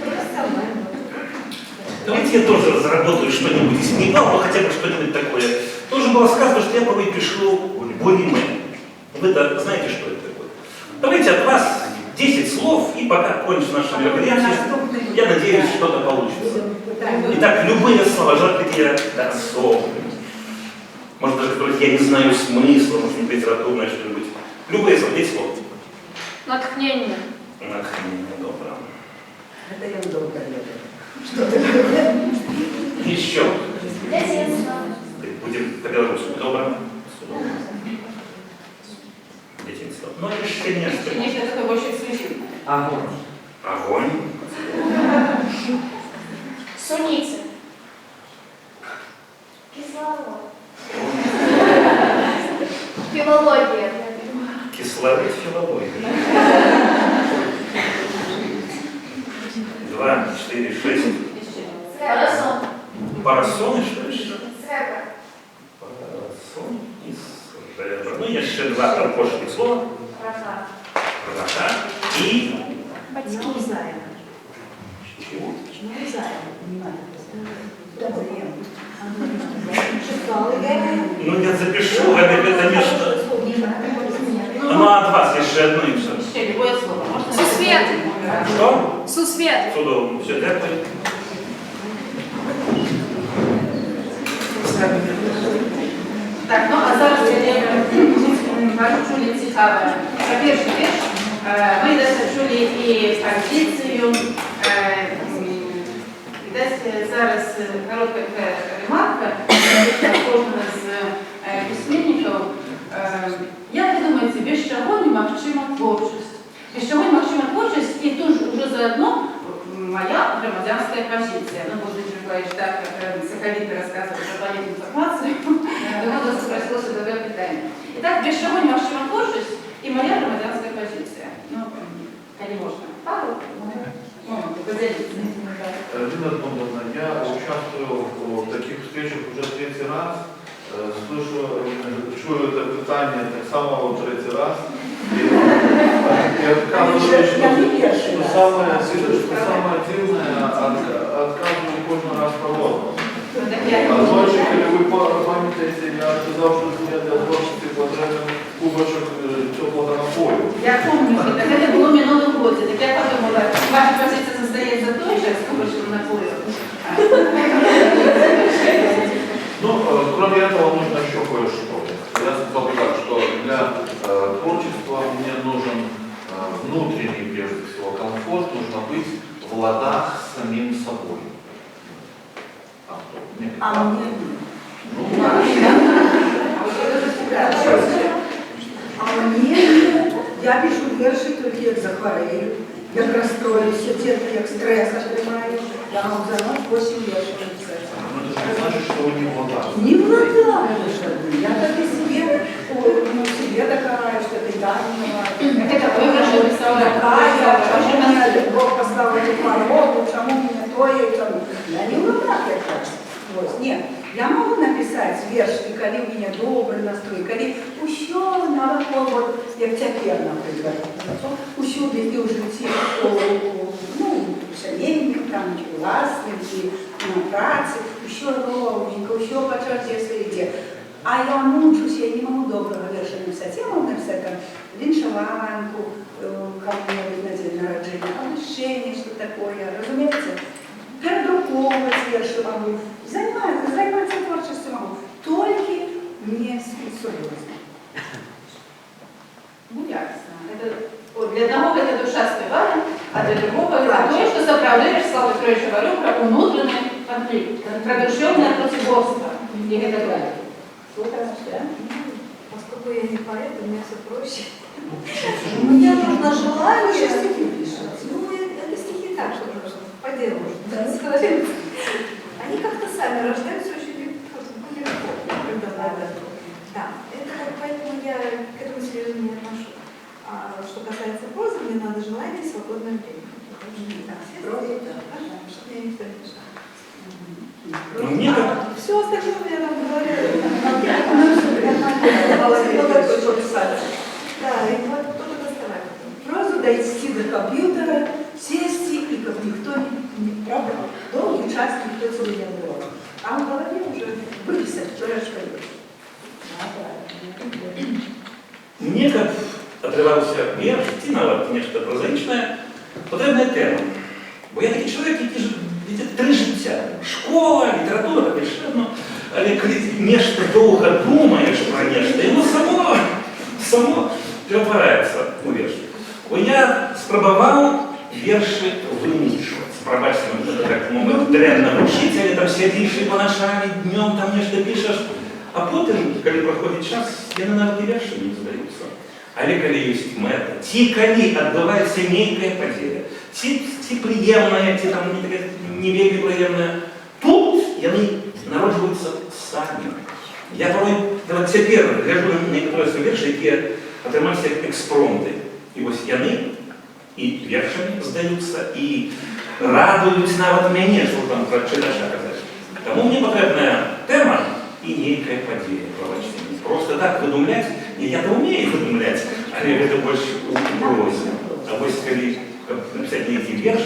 Профессионально. Давайте я тоже заработаю что-нибудь, если не главное, хотя бы что-нибудь такое. Тоже было сказано, что я порой пишу буриме. Вы-то знаете, что это такое? Давайте от вас 10 слов, и пока кончится наше мероприятие, я надеюсь, что-то получится. Итак, любые слова, желательно особые. Может даже, которые я не знаю смысла, может быть, литературное что-нибудь. Любые слова, 10 слов. Натхнення. Натхнение, добро. Это я долго лето. Еще. Дитинство. Будем по-белорусски. Добро. Детинство. Но еще несколько. Конечно, это больше свежим. Огонь. Огонь. Суница. Кислород. Филология. Кислород, филология. 2, 4, 6. Парасон. Парасоны, что ли? Сребро. Парасон и сребро. Ну, еще 2 пропорчных слова. Роса. Роса. И... Навзаем. Чего? Навзаем. Читала я. Ну, я запишу, это место. Ну, а от вас еще одно и все. Еще любое слово. Можно Сусвет. Что? Сусвет. Судовому. Все, дякую. Так, ну а зараз я кажу чулі цікаве. Про перший вірш. Ми десь чули і композицію. Десь зараз коротка ремарка кожного з письменників. Як ви думаєте, без чого немагчима творчість? Без чого немагчима творчість, і тут вже заодно моя громадянская позиция. Ну, может быть, Николаевич так соковито рассказывал про планету информацию, то спросилось такое питание. Итак, без чего немагчима творчість и моя громадянская позиция. Ну, коли можно. Пару моментов поделиться. Лина Дмитровна, я участвую в таких встречах уже 3-й раз. Чую это питание так само 3-й раз. И оказывается, что самое дивное, Бачите, ви пам'ятаєте, я казав, що для творчості потрібен кубочок теплого напою. Я помню, так это было минулым году. Так я подумала, ваша позиция состоится той же, с кубочком напоя. Ну, кроме этого, нужно еще кое-что. Я сказал бы так, что для творчества мне нужен внутренний, прежде всего, комфорт, нужно быть в ладах с самим собой. А мне? Ну, А мне? Я пишу верши тільки як захворею, як розстроюся, где-то як стресс отримаю. Я вам за ночь 8 вершей написать. ну, это же не значит, что вы не в ладах. Не владаю, я так и себе, себе такая, что ты да, не владаю. Это выборы рисовали. Такая, чому мене Бог поставив у порогу, чому мене тое, чому. Я не владаю, я так. Ось, ні. Я могу написать вершки, коли у меня добрый настрой, коли усё навокол, вот, як тепер, наприклад, усюди і в житті, ну, сімейник, там, чи власник, на праці, усё ровненько, усё по чорті світі. А я мучусь, я не могу доброго верша написать. Я могу написать там віншаванку, кому-нибудь на день народження, обращение, что такое, разумеется. Передруковывать верши могу, заниматься творчеством могу, только не спецсерьезно. Ну, ясно. Для одного это душа спевает, а для другого это то, что соправляешь Славу Петровича Варюка внутренний конфликт, продушевное противоборство и это далее. Поскольку я не поэт, у меня все проще. Мне нужно желание. Стихи пишут. Ну, это стихи так, что по делу. Они как-то сами рождаются очень легко, когда надо. Да, это поэтому я к этому серьезно не отношу. А что касается прозы, мне надо желание и свободное время. Чтобы мне никто не мешал. Мне как... Все остальное я там говорю. Да, и вот кто-то доставает. Прозу дойти до компьютера, сесть и как никто не правда, долгий час никто тебе не отдавал. А в голове уже выписать, что я что Мне, как отрывался верш, ці навіть нечто прозаїчне, потрібна тема. Бо я такий чоловік, який ж три життя. Школа, література, більше, але коли нечто довго думаєш про нечто, воно само перетворяється у вірш. Бо я спробував вірші вимішувати. Пробачте, так мовити, древно вчиться, але там сидиш і по ночам, і днем там нечто пишеш. А потім, коли проходить час, я навіть і вірші не здаються. Але коли є мета, ті, коли відбувається нейка подія, ті приємне, ті там не вельми приємне, тут вони народжуються самі. Я порой тепер гляжу на некоторі вірші, які отрималися як експромти. І ось вони і віршами здаються, і радують навіть мене, що там про читача казати. Тому мені потрібна тема і нейка подія. Просто так видумлять, я-то умею видумлять, але это больше у прозе. А ось коли написать некий верш,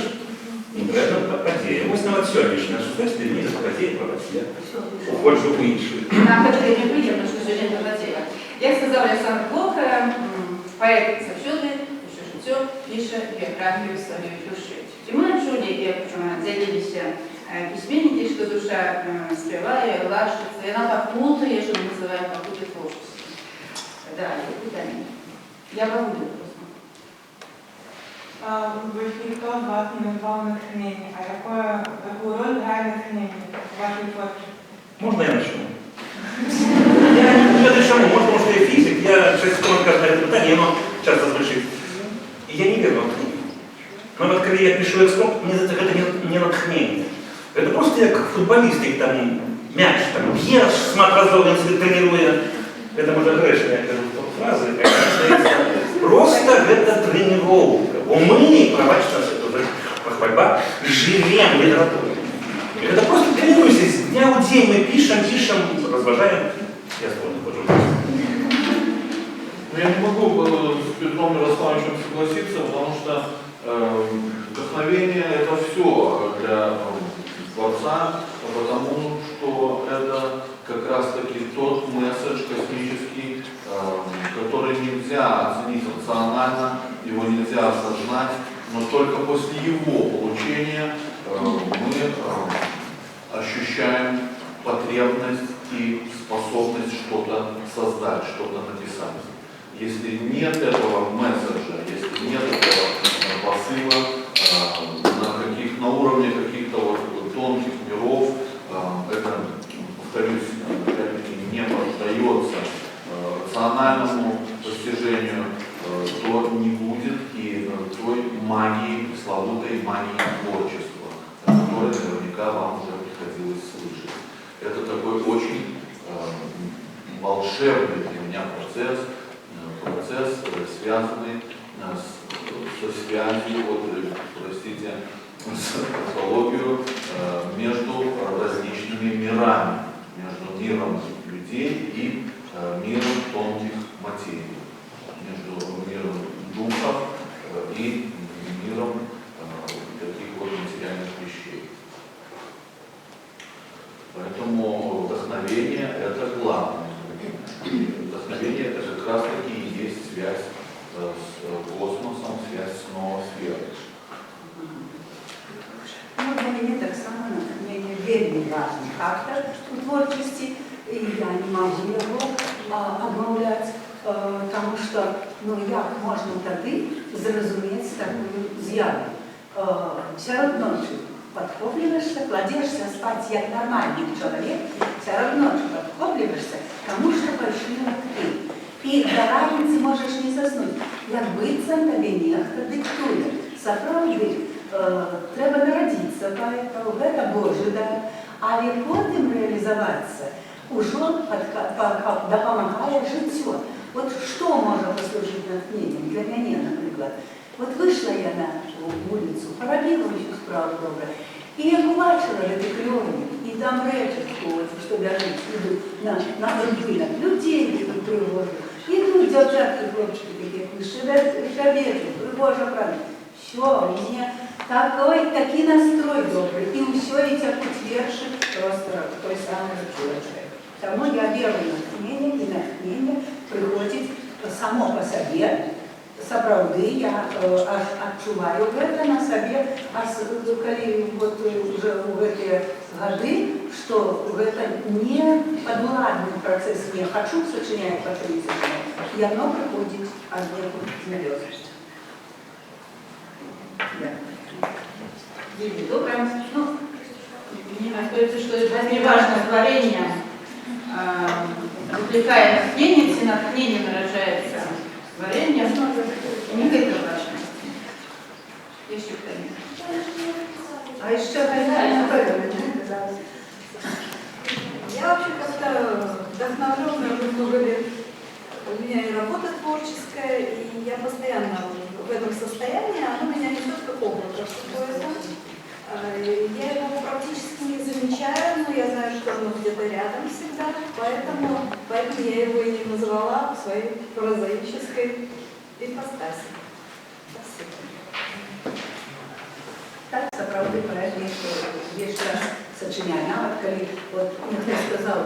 это подія. Ось навіть сьогоднішня, що хочете, мені подія про подія. Уходжу в іншу. Нам хотели не приемно, что сегодня это задела. Я сказала Александр Блок, поэт завсюди, пише життя, пише біографію своєї душі. І ми чули, як делились письменники, что душа спевая, лашится, и она попутает, что мы называем попутой творчества. Да, путание. Я попутаю просто. Ніхто з вас не назвав натхнення. А яку роль грає натхнення в вашій творчості? Можно я начну? Я не знаю, чому, может, потому что я физик, я часто скажу на это питание, оно часто звучит. И я не верю в натхнение. Но вот когда я пишу экспорт, мне это не натхнение. Это просто как футболист, их там мяч, там, бьешь, смотрозовым себе тренируя. Это можно грешно, я скажу фразы, просто это тренировка. Мы, пробачьте нас, это уже похвальба, живем литературой. Это просто тренируемся, с дня в день мы пишем, разважаем. Я с вами хожу. Я не могу с Петром Ярославовичем согласиться, потому что вдохновение это все для творца, потому что что это как раз таки тот месседж космический, который нельзя оценить рационально, его нельзя осознать, но только после его получения мы ощущаем потребность и способность что-то создать, что-то написать. Если нет этого месседжа, если нет этого посыла на уровне каких-то вот тонких миров, это, повторюсь, опять-таки не поддается рациональному постижению, то не будет и той магии, пресловутой магии творчества, о которой наверняка вам уже приходилось слышать. Это такой очень волшебный для меня процесс, связанный со связью, простите, с психологией между различными мирами, между миром людей и миром тонких материй, между миром духов и миром таких вот материальных вещей. Поэтому вдохновение – это главное. Вдохновение – это как раз таки и есть связь с космосом, связь с ноосферой. Ну, для меня так само натхнение вельми важный фактор у творчости, и я не могу его обмовлять, потому что, як можна тоді зрозуміти таку з'яву. Серед ночі подхоплюєшся, кладешься спать як нормальный человек, серед ночи подхоплюєшся, тому що пошли ногти. І до раниці можеш не заснути. Як биться тобі нехто диктує. Справді, треба народитися, поэтому это Божий дар. Але потім реалізуватися уже допомагає життю. Вот что может послужить натхнением для меня, например? Вот вышла я на улицу, поробила еще справа добре, и я побачила эти клёвые, и там речетку, что бежит, идут на рынок, людей идут привозят, идут девчатки, хлопчики такие, шабеты, Боже правда. Все, у меня такой настрой добрый, и все эти отверши просто той самой речетки. Тому я верую натхнение, и натхнение приходит само по себе. Сапраўды, я аж адчуваю гэта на сабе, калі вот уже ў гэтыя гады, што гэта не падуладны працэс, не хачу сачыняць пачуць, яно прыходзіць аднекуль знавёз. Доброе. Мне остается, что это не важно творение, увлекая натхнение, если натхнение нарожается творение, не это важно. Еще кто-нибудь? А еще какая-то Я вообще как-то вдохновленная, у меня и работа творческая, и я постоянно в этом состоянии, оно меня несет как облако какое-то. Я его практически не замечаю, но я знаю, что оно где-то рядом всегда, поэтому я его и не назвала своей прозаической ипостаси. Спасибо. Так, сапраўды правильно, что весь час сочиняю. Нават, коли вот мне сказал,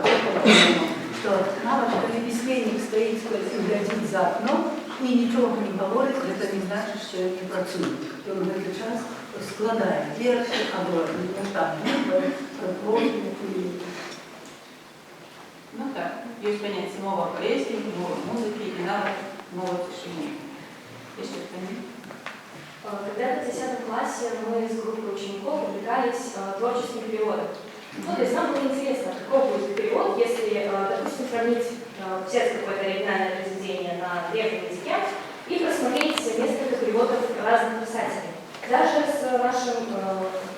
что нават, коли письменник стоит и глядит за окно и ничего не говорит, это не значит, что он не працует. И он в этот час складает верши, обороты, масштаб, Ну так, есть понятие мова поэзии, мова музыки и навык мова тишины. Еще кто-нибудь? Когда-то в 10 классе мы с группой учеников увлекались творческим переводом. То есть нам было интересно, какой будет перевод, если, допустим, сравнить, взять какое-то оригинальное произведение на древнем языке и просмотреть несколько переводов разных писателей. Даже с нашим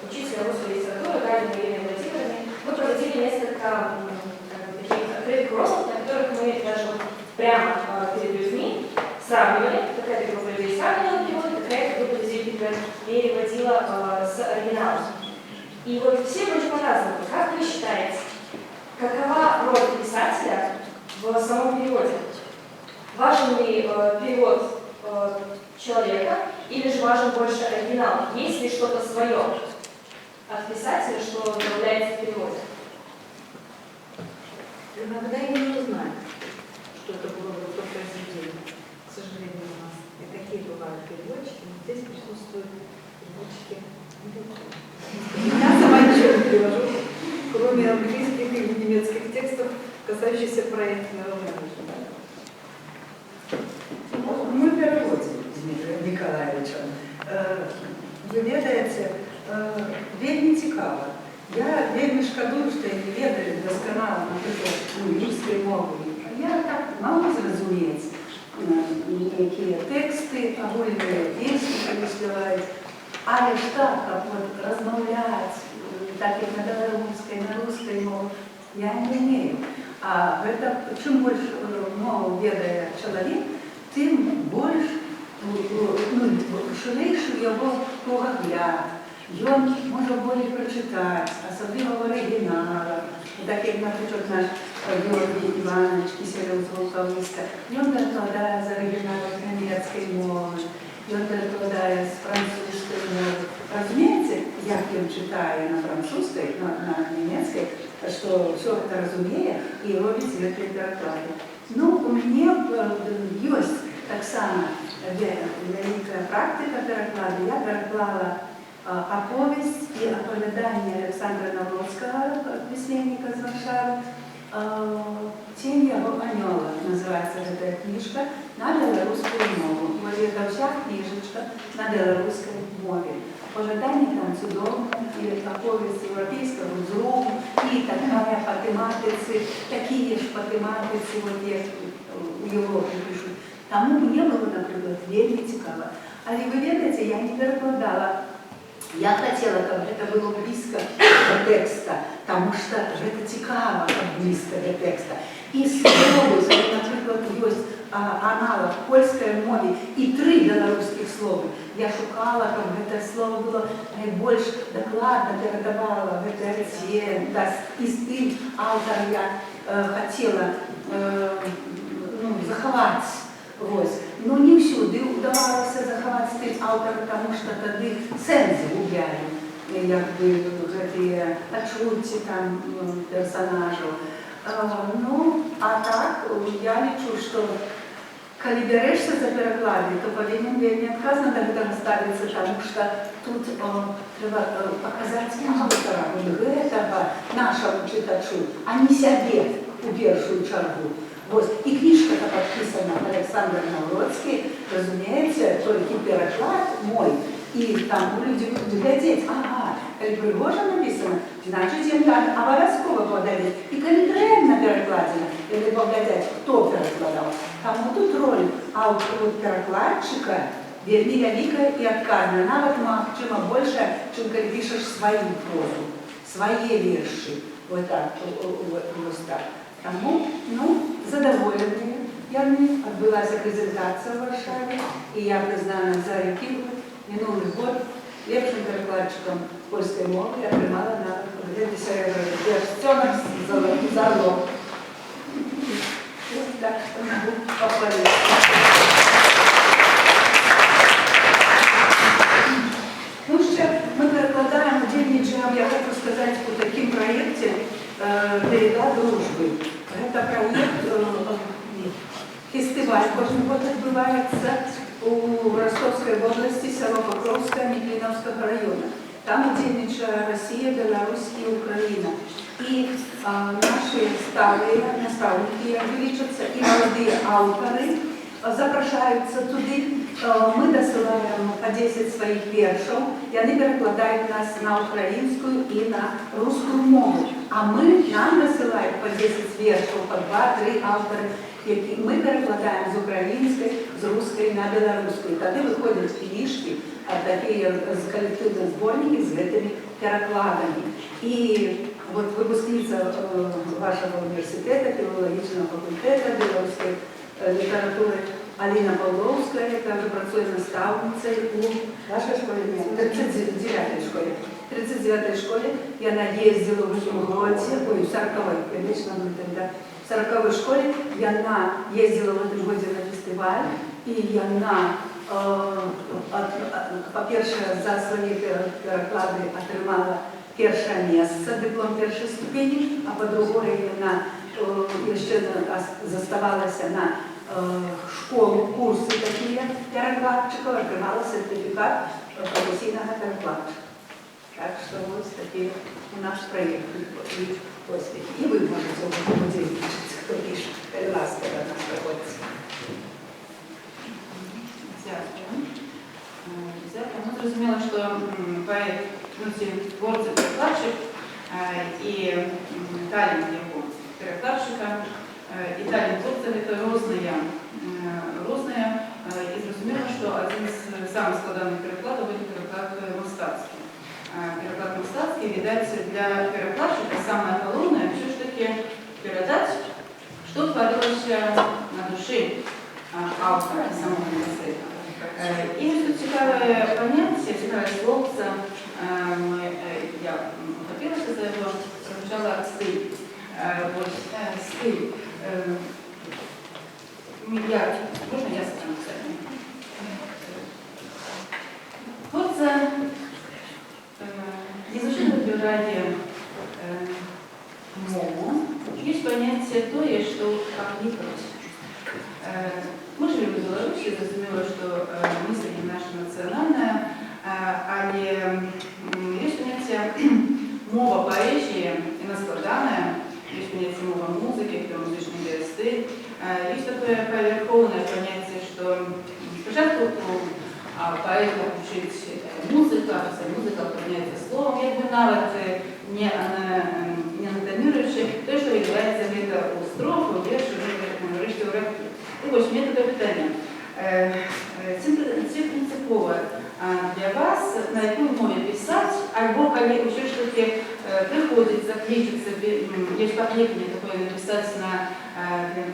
учителем русской литературы Галиной Еленой Владимировной мы проводили несколько таких открытых уроков, на которых мы даже прямо перед людьми сравнивали, какая-то группа людей сравнивала перевод, какая-то группа людей переводила с оригиналом. И вот все очень по-разному. Как вы считаете, какова роль писателя в самом переводе? Важен ли перевод человека или же важен больше оригинал? Есть ли что-то свое от писателя, что добавляется в переводе? Иногда и не узнать, что это было бы то произведение. К сожалению, у нас и такие бывают переводчики, но здесь присутствуют переводчики. Я сама ничего не перевожу, кроме английских и немецких текстов, касающихся проекта народной жизни. Мы переводим с Дмитрием Николаевичем. Ви ведаєте, вельми цікаво. Я вельми шкодую, що я не ведаю досконало, наприклад, англійської мови. Я так мало зрозуміти які тексти, агульні пісні переслівають. Але ж так, як от розмовляти, так як на белорусской, на русской мове, я не вмію. А это, чим більше мову ведає чоловік, тим більше ширейший його кругогляд. Ён може більше прочитати, особливо в оригіналах. Так як, наприклад, наш Георгій Іванович Киселев з Волковиська, він перекладає з оригіналу німецької мови, він перекладає з французької мови. Розумієте, як він читає на французькій, на німецькій, що все це розуміє і робить ці переклади. Ну, у мене є так само велика практика перекладу. Я переклала оповесть и оповедание Александра Навродского, письменника из Варшавы, «Тень его анёла» называется эта книжка, на белорусскую мову. Вот это вся книжечка на белорусской мове. Оповедание там чудовное, и оповесть европейского взрыву, и такая по тематице, такие же по тематице, вот я в Европе пишу. Тому мне было, например, вельми цікаво. Але вы ведаете, я не перекладала. Я хотела, чтобы это было близко до текста, потому что это цікаво, близко до текста. И слово, например, есть аналог в польской мове и 3 белорусских слова. Я шукала, чтобы это слово было больше докладно передавало, это и стиль автора я хотела заховать. Но не всюди удавалося заховати стиль автора, тому що тоді сенс губляли, якби ці очутці там персонажів. Ну, а так, я лічу, що коли берешся за переклади, то повинен вельми відказно до этого ставиться, тому що тут треба показати автора этого нашому читачу, а не себе у першу чергу. Вот. И книжка-то подписана Александр Навродский, разумеется, только переклад мой. И там люди будут глядеть, ага, коли Пригожа написано, значит, им надо обовязково поглядеть. И коли правильно перекладено, или поглядеть, кто перекладал. Тому тут роль перекладчика вельми великая и отказная. Навіть чим більше, чим коли пишеш свою прозу, свої вірші. Вот так, вот так. Тому, задоволені. Я відбулася презентація в Варшаві, і я признана за який минулий год лепшим перекладчиком польської мови я приймала на Держцьонах за рок. Так що можу похвалити. Ну, ще ми перекладаємо, дільничаємо, я хочу сказати, по таким проєкті «Берега дружби». Это проект, фестиваль, кожен год відбувається у Ростовской области, село Покровское, Миклиновского района. Там дільничає Росія, Беларусь і Україна. І наші старі наставники, як вилічаться, і молоді автори запрошаються туди. Ми досилаємо по 10 своїх віршів, і вони перекладають нас на українську і на русську мову. А нам досилають по 10 віршів, по 2-3 автори, які ми перекладаємо з української, з русської на білоруську. І тоді виходять книжки, такі колективні зборники з цими перекладами. І от випускниця вашого університету, філологічного факультету білоруської літератури Аліна Павловська, яка вже працює наставницею у вашій школі, 39-й школі. В 39-й школі вона їздила в цьому році, ой, в 40-й, я вічно говорю тогда, в 40-й школі вона їздила в цьому році на фестиваль, і вона, по-перше, за свої переклади отримала перше місце, диплом першої ступені, а по-друге, вона заставалася на школу, курсы такие перекладчиков, отримала сертификат професійного перекладчика. Так что вот такие у наш проект успехи. И вы можете поделиться, кто пишет, переласка до нас приходится. Дякую. Дякую. Ну, зрозуміло, що поет, ну, ці творці перекладчик і талент його перекладчика, і талент творця – це різне. І зрозуміло, що один з самих складних перекладів – це переклад мистецький. Переклад мистецький, видать, для перекладчика самое головное все ж таки передать, что творилось на душе автора самого мистецтва. І ось тут цікаве поняття, цікаве словце, я хотілося за його, прозвучала стиль. Стиль. Можна я скажу це? Вот изучение ради мову, есть понятие то, что обникнуть. Мы живем в Беларуси, зрозуміло, що мислення наше національне, але є поняття мова поезії, і наскладане, є поняття мова музики, музичний стиль. Есть такое поверховное понятие, что спочатку поэта учить музыка, поняття словом, якби навіть не анатоміруючи те, що відбувається у строфу, віршу, врешті у рапі. І ось мені таке питання. Це принципово для вас, на якій мові писати, або коли ще ж таки приходить закличиться, є покликання таке написати на,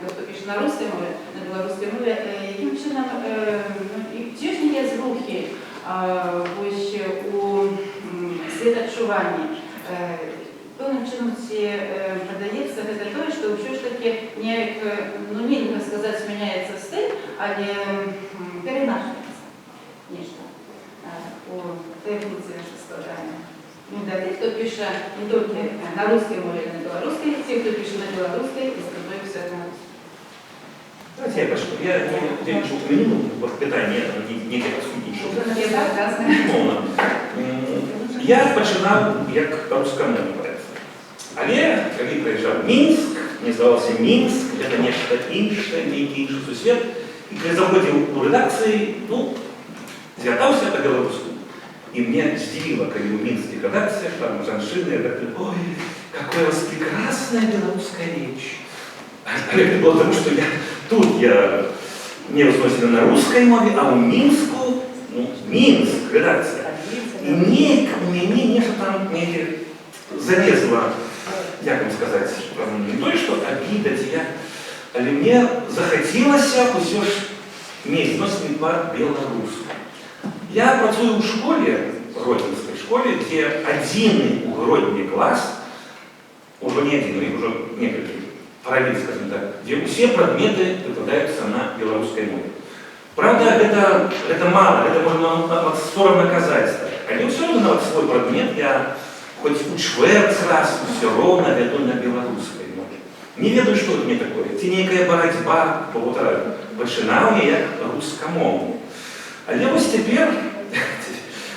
хто пише на русской мові, на білоруській мові, яким чином, чи ж не є зрухи ось у світочуванні, певним чином продається це те, що все ж таки нельзя сказати, зміняється стиль, але перенашується нечто у техніці складання. Для тих, хто пише не тільки на русской мові, а на білоруській, ті, хто пише на білоруській, і сподобається на русській. Знаете, я лишь упомянул воспитание неких судей. Я починав як рускомовець. Але коли приїжджав в Мінськ, мені здавався Мінськ, це нечто інше, некий інший сусвет. І коли заходив у редакції, звертався по-білоруську. И меня здивило, когда в Минске редакция, там жаншины, я так думаю, ой, какая у вас прекрасная белорусская речь. Это было потому, что я не возносил на русской мове, а у Минску, Минск, редакция. И у меня нечто там залезло, як вам сказать, не то, что обидать, але мне захотелось усё ж иметь зносный по-белорусски. Я працую в школе, Гродненской школе, где один Гродненный класс, уже не один, их уже несколько параллель, скажем так, где все предметы выкладываются на белорусской мове. Правда, это мало, это можно от стороны наказать. А все равно на свой предмет я хоть у чверть раз все равно веду на белорусской мове. Не ведаю, что это мне такое. Це некая боротьба, починав я як рускомовний. Але ось тепер,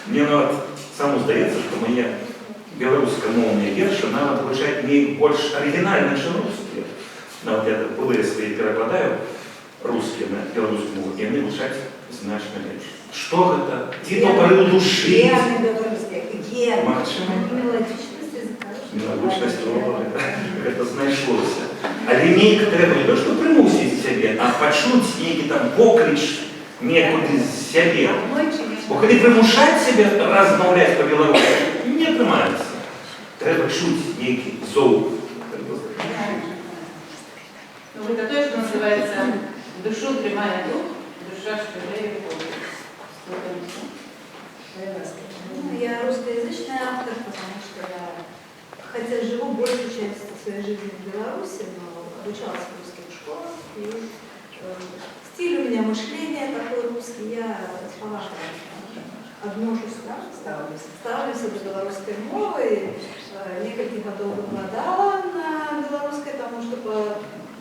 мені самому здається, що моє білоруськомовні вірші навіть звучать більш оригінально, ніж русські. Навіть я були свої перекладаю русські на білоруську мову, і вони звучать значно легше. Що це? Ті по порыву душі. Мелодичність, це знайшлося. Але некоторые треба не то, що примусити себе, а почути некий там поклич некуди з себе. Бо коли примушать себе розмовляти по-білоруськи, не тримається. Треба чути некий зов. Это то, что называется душу тримая дух, душа шпилеет воду. Я русскоязычный автор, потому что я, хотя живу большую часть своей жизни в Беларуси, но обучалась в русских школах, и стиль у меня мышления такой русский, я отношусь, ставлюсь до белорусской мовы, несколько годов выкладала на белорусской, потому что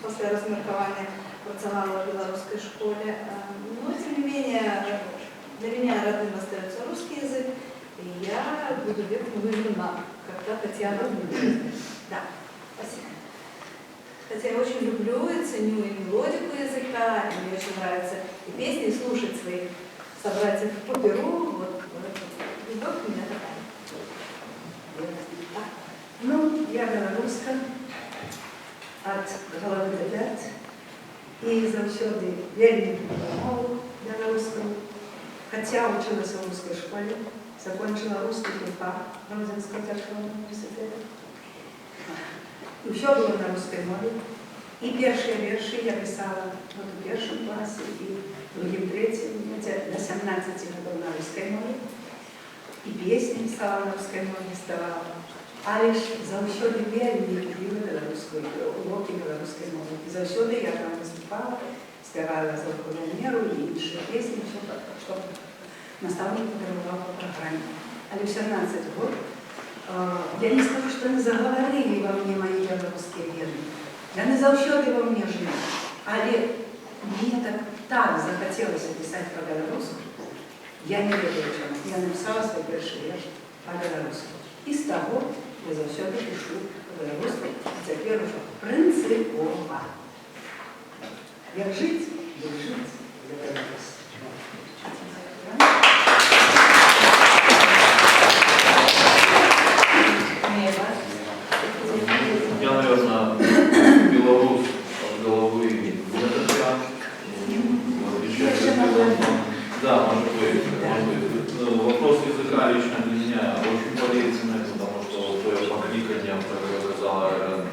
по після розмірковання працювала в белорусской школе. Но, тем не менее, для меня родным остается русский язык, и я буду веком влюблена, когда Татьяна будет. Да, спасибо. Хотя я очень люблю и ценю и мелодику языка, и мне очень нравится и песни, и слушать своих собратьев по Перу. Вот, любовь у меня такая. Ну, я белоруска от головы до пят. І завжди вельми любила мову белорусскую. Хотя училась в русской школе, закончила русский филфак Родинского тяжкого университета. И все было на русской мове. И первые верши я писала вот в первом классе, и в другом, третьем, до 17 годов на русской мове. И песни писала на русской мове, издавала. А лишь завжди вельми любила белорусскую, уроки белорусской мовы. И завжди я там выступала, спевала «Золотую меру» и іншие песни, все, что наставник подарувал по программе. А лишь 17 год я не скажу, что не заговорили во мне мои белорусские вены. Я не завжди во мне жили. Але мне так захотелось писать по-белорусски. Я не ведаю, чому. Я написала свой первый верш по-белорусски. И с того я завжди пишу по-белорусски, теперь уже принципово. Як жить, як жить, як белорус. Я, наверное, белорус от головы до пят. Да, может быть. Вопрос языка лично для меня очень болезненный, потому что твое покликание, которое сказала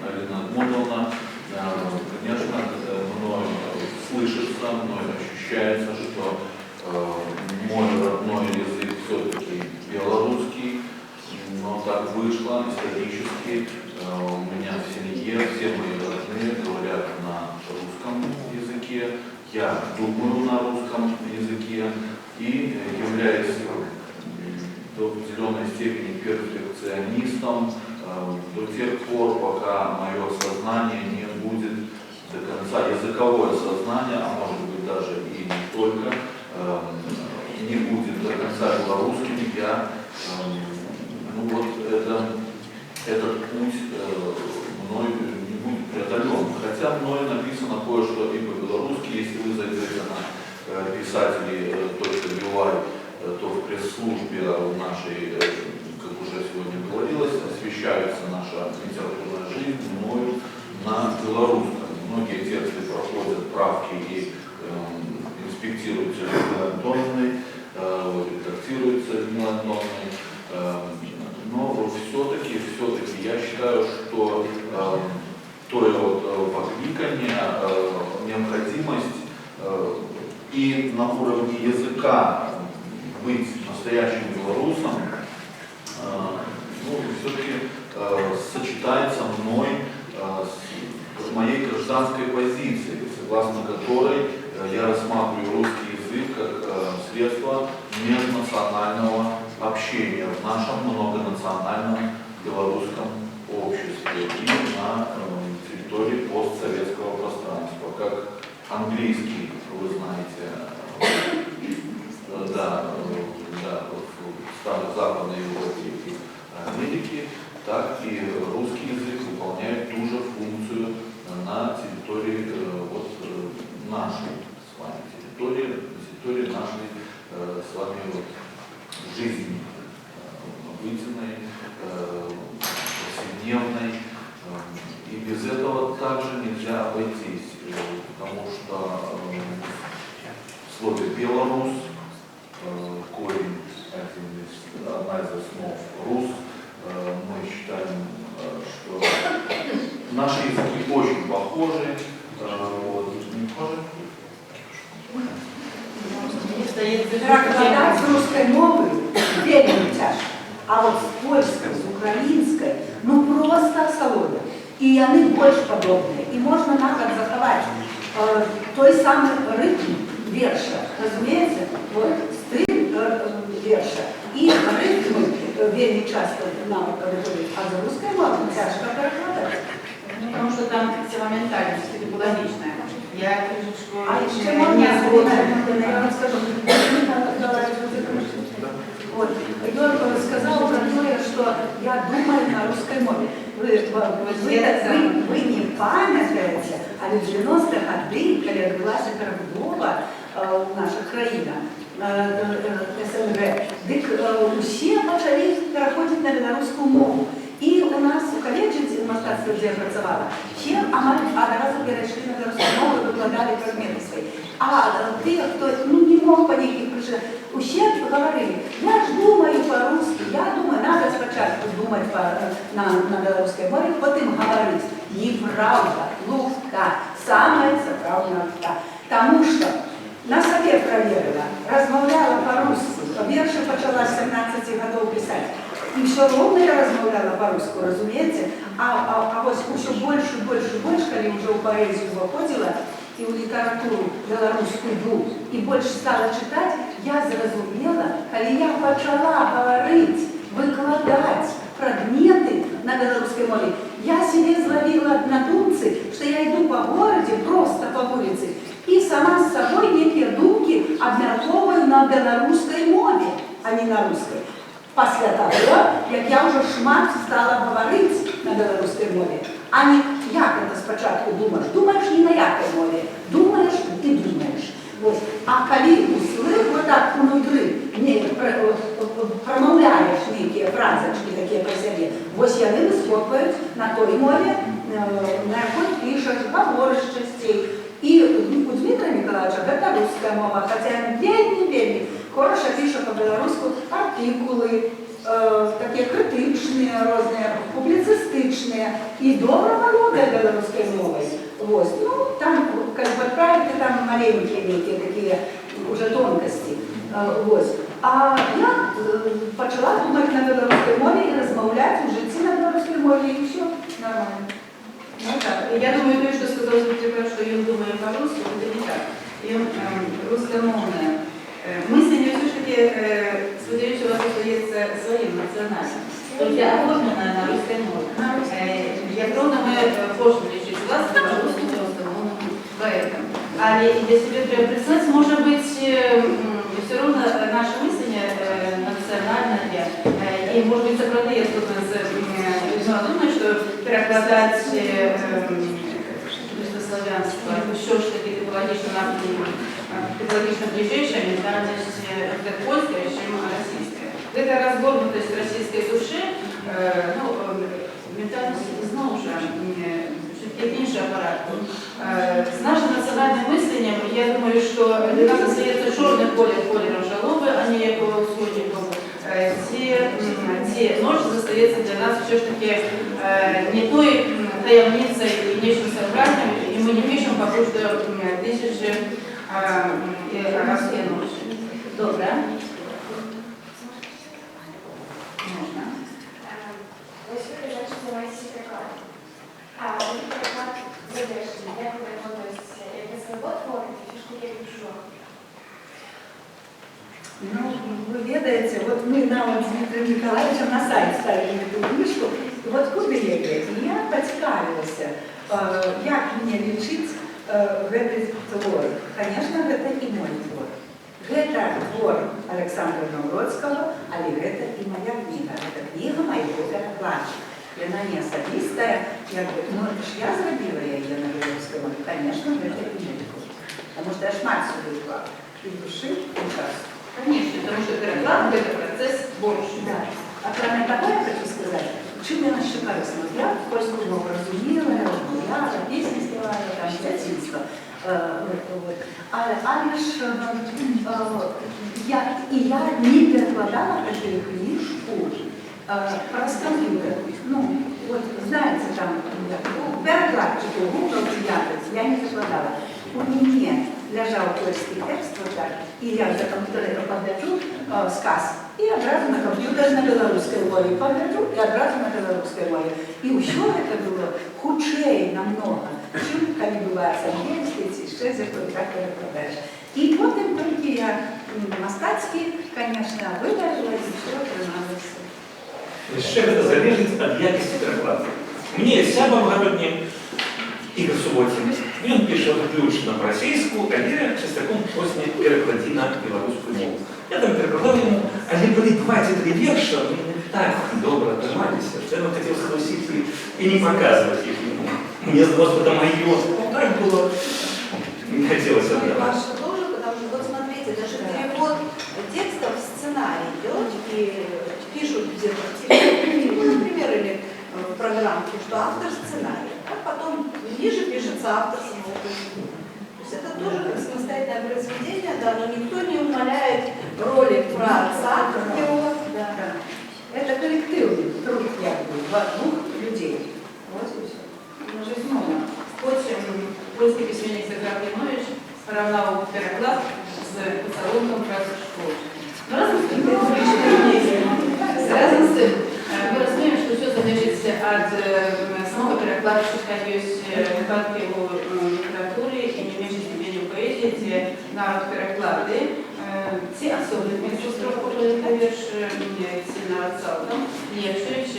Алина Дмутровна, конечно, мной слышится, мной ощущается, что мой родной язык все-таки белорусский, но так вышло исторически. У меня в семье все мои родные говорят на русском языке, я думаю на русском языке и являюсь до определенной степени перфекционистом до тех пор, пока мое сознание не будет до конца, языковое сознание, а может быть даже и не только, не будет до конца белорусским, я этот путь мной не будет преодолен. Хотя мной написано кое-что и по-белорусски, если вы зайдете на писатели.бивай, то в пресс-службе нашей, как уже сегодня говорилось, освещается наша литературная жизнь мною на белорусском. Многие тексты проходят правки и инспектируются Людмилой Антоновной, редактируются Людмилой Антоновной. Но все-таки я считаю, что покликание, необходимость и на уровне языка быть настоящим белорусом, все-таки сочетается мной с моей гражданской позицией, согласно которой я рассматриваю русский язык как средство межнационального общения в нашем многонациональном белорусском обществе и на территории постсоветского пространства, как английский, вы знаете, в странах Западной Европы и Америки, так и русский язык выполняет ту же функцию на территории нашей с вами территории нашей с вами жизни, обыденной, повседневной. И без этого также нельзя обойтись, потому что в слове «белорус» корень, одна из основ «рус», мы считаем, что наши языки очень похожи. Перекладать с русской мовы вельми тяжко, а вот с польской, с украинской, просто солода. И они больше подобные. И можно напад заховать той самый ритм верша, разумеется, стиль верша. И ритмы вельми часто нам выходят, а за русской мовой тяжко перекладать. Потому что там сила ментальности, логично. Я крышечку А еще не можно, сбоку. я вам скажу, вот, Егор сказал про то, что я думаю на русской мове. Вы не пам'ятаєте, але в 90-х годы, коли відбулася перебудова в наших країнах, СНГ, дик усі почали переходити на білоруську мову. І у нас у коледжі мистецтва, де я працювала, всі одразу перейшли на білоруську мову і викладали предмети свої. А ті, хто не мог по яких причинах, усі говорили, я ж думаю по-русски, я думаю, надо спочатку думати на білоруській мові, потім говорити. Неправда, луфта, самая правда луфта. Тому що на собі проверила, розмовляла по-русски, вірші почала з 17 років писати. И все ровно я размовляла по-русски, разумеете? А вот все больше, когда уже в поэзию выходила, и в литературу белорусскую, и больше стала читать, я зразумела, когда я начала говорить, выкладать предметы на белорусской мове, я себе зловила на думці, что я иду по городе, просто по улице, и сама с собой некие думки обмерковываю на белорусской мове, а не на русской. Після того, як я вже шмат стала говорити на білоруській мові, а не як це спочатку думаєш. Думаєш не на якій мові, думаєш і думаєш. Ось. А коли услив, вот так внутрі, промовляєш які фразочки такі по собі, ось вони вископують на той мові, на якій пишеш, говориш частей. І у Дмитра Миколаевича це русська мова, хоча він вельми хорошо пише по-білоруську артикули, такі критичні, різні, публіцистичні, і добре володає білоруською мовою. Ось. Ну, там, как бы, правильно, там маленькие некие такие уже тонкости. Ось. А я почала думати на білоруській мові і розмовляти у житті на білоруській мові, і все нормально. Ну так, я думаю, то, что сказал Зубтика, что я думаю по-русски, это не так. Я русскомовная. Мысли не все-таки, сподіваюся, у вас остается своим национальным. Только оформлена на русской мове. Я правда, мы прошлом лечить вас по-русски, русскомовным поэтому. А для себя представить, может быть, все равно наше мышление национальное, и, может быть, сохраняет что-то думаю, что перекладать славянство еще что-то экологично ближайшая ментальность как польская, чем российская. Это разгорнутость российской души, ну, ментальность снова же все-таки меньше аппарат. С нашим национальным мышлением, я думаю, что для нас остается черный колером жалобы, а не исходников. Те ночи остается для нас все-таки не той таємницей и нечем собранием, и мы не пишем пока что тысячи арабские ночи. Добре. Можно. Ось ви кажете, що займаєтеся перекладом. А ви переклад задержаний. Як ви перекладаєтеся? Якась робота робите, фішку я пишу? Ну, вы ведаете, вот мы нам с Дмитрием Николаевичем на сайт ставили эту книжку, и вот куды я поцікавилась, як мне лечить этот твор. Конечно, это и мой твор. Это твор Александра Новгородского, але это и моя книга. Это книга моего перекладчика. Она не особистая, я говорю, ну это ж я зробила ее на белорусском, конечно, это и мой твор. Потому что я ж мать сюда вклала. И души, и часу. Конечно, потому что переклад – это процесс больше. Да. А кроме того, я хочу сказать, чим я нас корисно. Я польську мову розуміла, я розмовляла, пісні співала, там, дитинство. Але ж я не перекладала эту книжку про компьютер. Ну, вот, знаете, там, перекладчику, Google, Яндекс, я не перекладала. У меня лежал польский текст вот так, и я за компьютером погляджу сказ, и одразу на компьютер на белорусской мове погляджу, и одразу на белорусской мове. И все это было худшее намного, чем когда бывает английский, еще как перекладаешь. И потом только я мастацкий, конечно, выдержала, и все принялось. Ще це залежить від якості перекладу. Мені Сяба в Городні, Ігор Суботін, Ён піша выключна па-расійску, але частяком просне перакладзі на беларускую мову. Я там перакладаў яму, але былі 2 ці 3 верша, мы так добра атрымаліся, што я хацеў схлусіць і не паказваць іх ему. Мне здалося, што маё, так было, не хотелось отдавать. Ваше тоже, потому что, вот смотрите, даже перевод текстов в сценарий идет, и пишут где-то в телефоне, ну, например, или в программке, что автор сценария, а потом ниже пишется автор самого произведения. То есть это тоже как самостоятельное произведение, да, но никто не умаляет роли праотца его. Да. Это коллективный труд, как бы, двух людей. Вот и все. Потім польський письменник Захар Климович порівняв переклад з поцілунком праці в школі. Но разом з тим, ми розуміємо, що все залежить від самого перекладчика, є випадки у літературі і не менше степені у поезії, де народ переклади ці особливі, що строфи вірш, ці народ цілком легше, ніж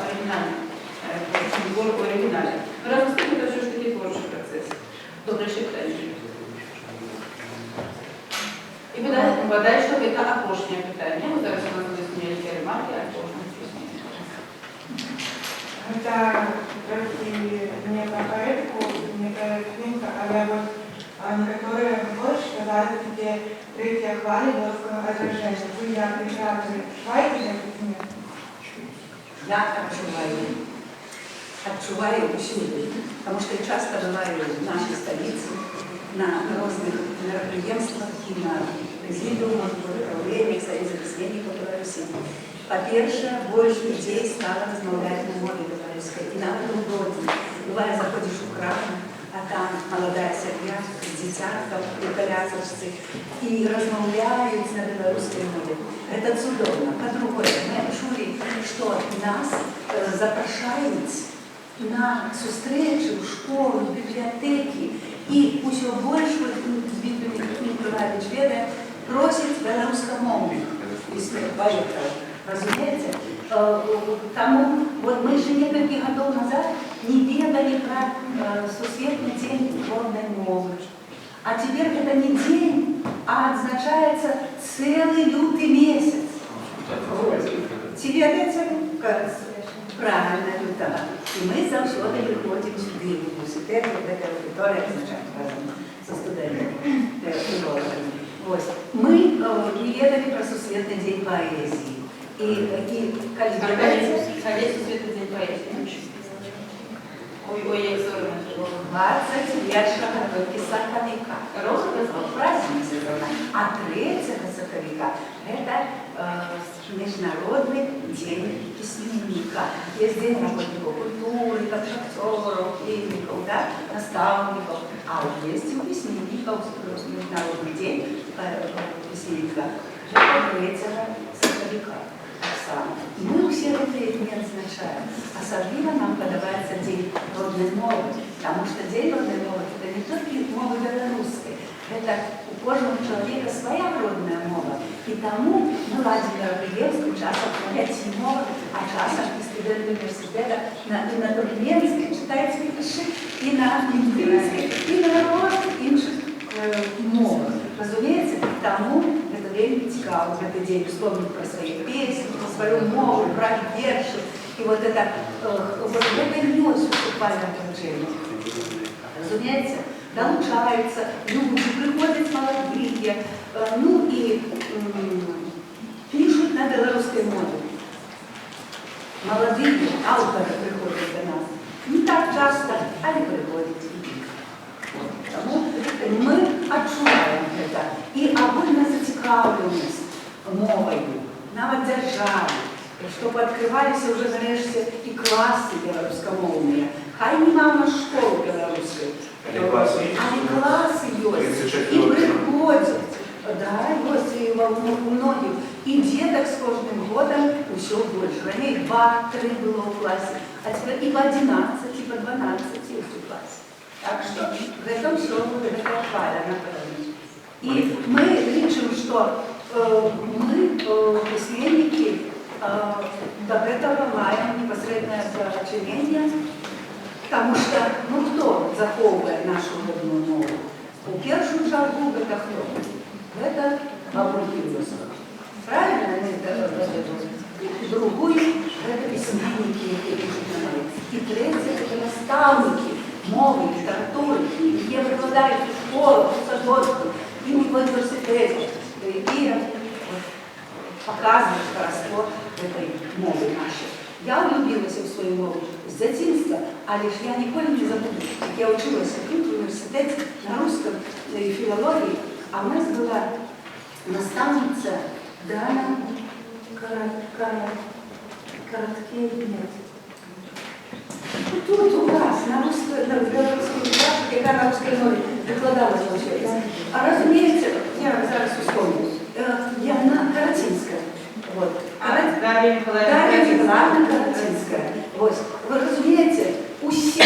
оригінальний. Твор у оригіналі. Разом з тим, це все ж таки творчий процес. Добре читання. І бодай, що це опошнє питання. Ми зараз у нас буде змінити ремарки, а опошнє змінити. Это трохи не про поэтку, не про книгу, але вот некоторые больше сказали, такі третья хвали русского отражения. Вы я прекрасно читаете эту книгу? Я отчуваю усюду, потому что я часто бываю в нашей столице, на разных мероприятиях и на президиумах, управлениях Союза письменников Беларуси. По-перше, больше людей стало размовлять на мове белорусской. И на этом уроке, бывает, заходишь в кран, а там молодая сім'я з дитятком і колясочці, и размовляют на белорусской мове. Это чудовно. По-другое, мы чули, что нас запрошают на зустрічі в школу, в бібліотеки, і усе більше Дмитрий Миколаевич веде, просить белорусскомовных поэтов. Разумеете? Тому, вот мы же несколько годов назад не ведали про Всесвітний день родной мовы. А теперь это не день, а отзначается целый лютый месяц. Вот. Тебе это правильно, да. И мы завсёды приходим сюда, в университет, вот это аудитория, означает, со студентами, вот. Мы не ведали про Всесвітний день поэзии. И калибровать... Всесвітний день поэзии. Ой, як соромно. 21 сакавика. Праздник сезона. А 3 сакавика это Международный день письменника. Есть день работников культуры, актеров, химиков, да, наставников. А вот есть у письменников Международный день письменника. Это 3 сакавика. Мы все эти дни отзначаем. Особенно нам подобается День родной мовы, потому что День родной мовы – это не только мова белорусской, это у каждого человека своя родная мова. И тому мы ладим мероприятия, часто понятие мова, а часто и студенты университета на туркменской читают стихи, и на индийской, и на разных інших мовах. Разумеется, тому это время цікаво в этот день вспомнить про свои песни, про свою мову, про верши. И вот это нес выступальное положение. Разумеется, долучаются люди, приходят молодые, ну и пишут на белорусской мове. Молодые авторы приходят до нас. Не так часто, они приходят. Тому ми відчуваємо це. І огульна зацікавленість мовою навіть держави, щоб відкривалися вже нарешті і класи білоруськомовні. Хай нема в нас школи білоруської, але класи є. І приходять. Да, есть и у многих. И деток с каждым годом еще больше. Ранее 2-3 было в классе, а теперь и по 11, и по 12 есть в классе. Так что в этом все будет похвалено. И мы решим, что мы, письменники, до этого маем непосредственное подчинение Тому що, ну хто заховує нашу родну мову? У першу чергу це хто? Це бабуль філософ. Правильно? Другую – это письменники, які пишуть на мові. І третє – це наставники мови, літератури, які викладають у школах, у садочках, і в університеті, які показують характер цієї мови нашої. Я влюбилася в свою мову з дитинства, але ж я ніколи не забуду, як я училася тут в університеті на русском філології, а в нас була наставниця Дана Короткевич. Тут у вас на русской яка на русской мові викладала навчається. А розумієте, я зараз вспомню, Яна Каратинська. Вот. Дар'я Николаевна Каратинская. Вот. Вы разумеете, усі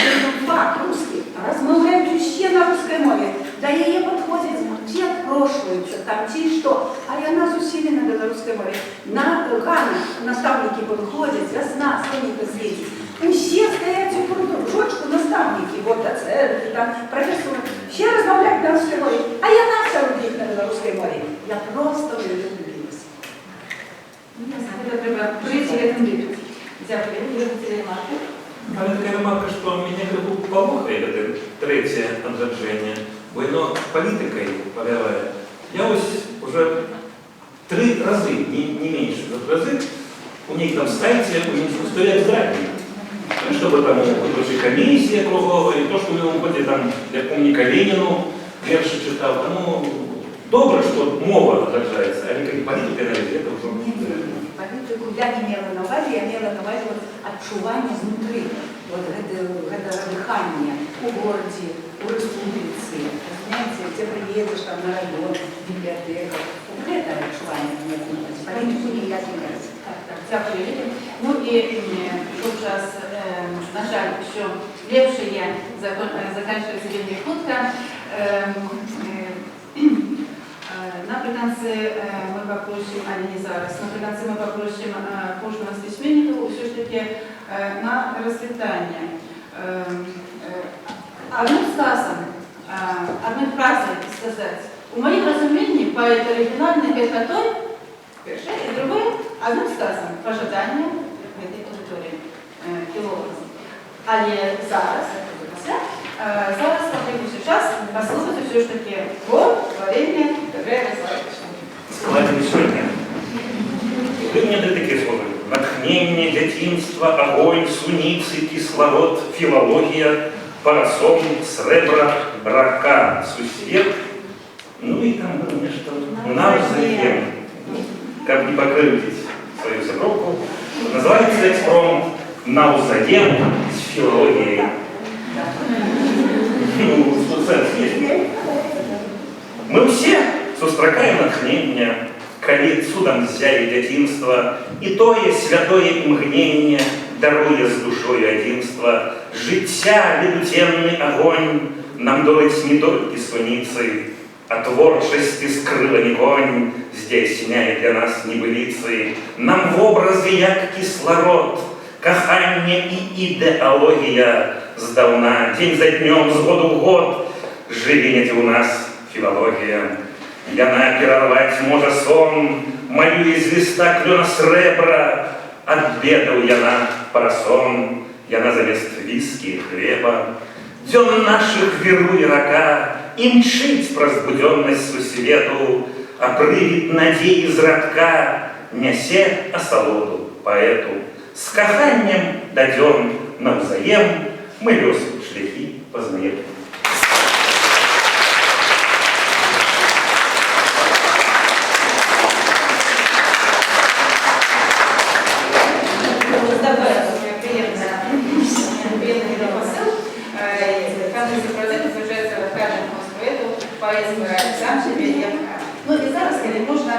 факт русский розмовляють усі на русской мові. До її підходять, всі відпрошуються, там ті що. А вона з усіми на білоруській мові. На Гана наставники виходять, ясна, сонька світить. Усі стоять у кружочку наставники, вот доценти, там, професори. Всі розмовляють на русской мові. А вона вся робить на білоруській мові. Я просто не влюбилась. Это треба прийти к этому липу. Дякую. А это такая ремарка, что меня как бы полохает это третье отражение. Воно политикой повелая. Я уже 3 разы, не меньше, 3 разы, у них там сайте, у них стоят здания. Чтобы там выборчая комиссия круговая, и то, что в нем ходе там, я помню, Калинину верши читал, ну, добре, что мова отражается, а не как политика, наверное, это уже... Политику я не имела на увазе, я имела на увазе вот отчувание внутри, вот это дыхание у городе, у республицы, знаете, где приедешь там на район, в библиотеку, вот это отчувание имела на увазе, политику не я не имела. Дякую, Лілія. Ну і тут час, на жаль, що ліпше є закінчується вільні хутка. Наприкінці ми попросимо, а не зараз, наприкінці ми попросимо кожного з письменників все ж таки на розслідання. Одним сказом, одним фразой сказать, у моих разумений поэт оригинальный это той, первый и другой, одним сказом, пожадання этой аудитории филологов. Але зараз потрібно час послухати все ж таки про творення Андрея Славича. Складно сегодня. Вы мне дали такие слова. Натхнение, дитинство, огонь, суницы, кислород, филология, парасон, сребра, рака, сусвет. Ну и там было нечто навзаем. Как не покрыть свою загробку. Называется экспром «Навзаем с филологией». Ну, мы все сустракаем натхнення, коли судом взяли дитинство, і тое святое імгнення дарує з душою одинство. Життя летутенний огонь нам долить не только суницы, а творчести скрыла огонь здесь сняет для нас небылицы. Нам в образы, як кислород, кохання і ідеологія здавна, день за днем, з году в год, живенете у нас филология. Яна перервать може сон, мою из листа клена сребра, отбедал яна парасон, яна замест виски и хлеба. Дён наших вируй рака, и мчить прозбуденность су свету, а прывід надей из радка, нясе осолоду поэту. С каханнем дадём навзаем, мы лёс шляхи познаем. Ну і зараз, коли можна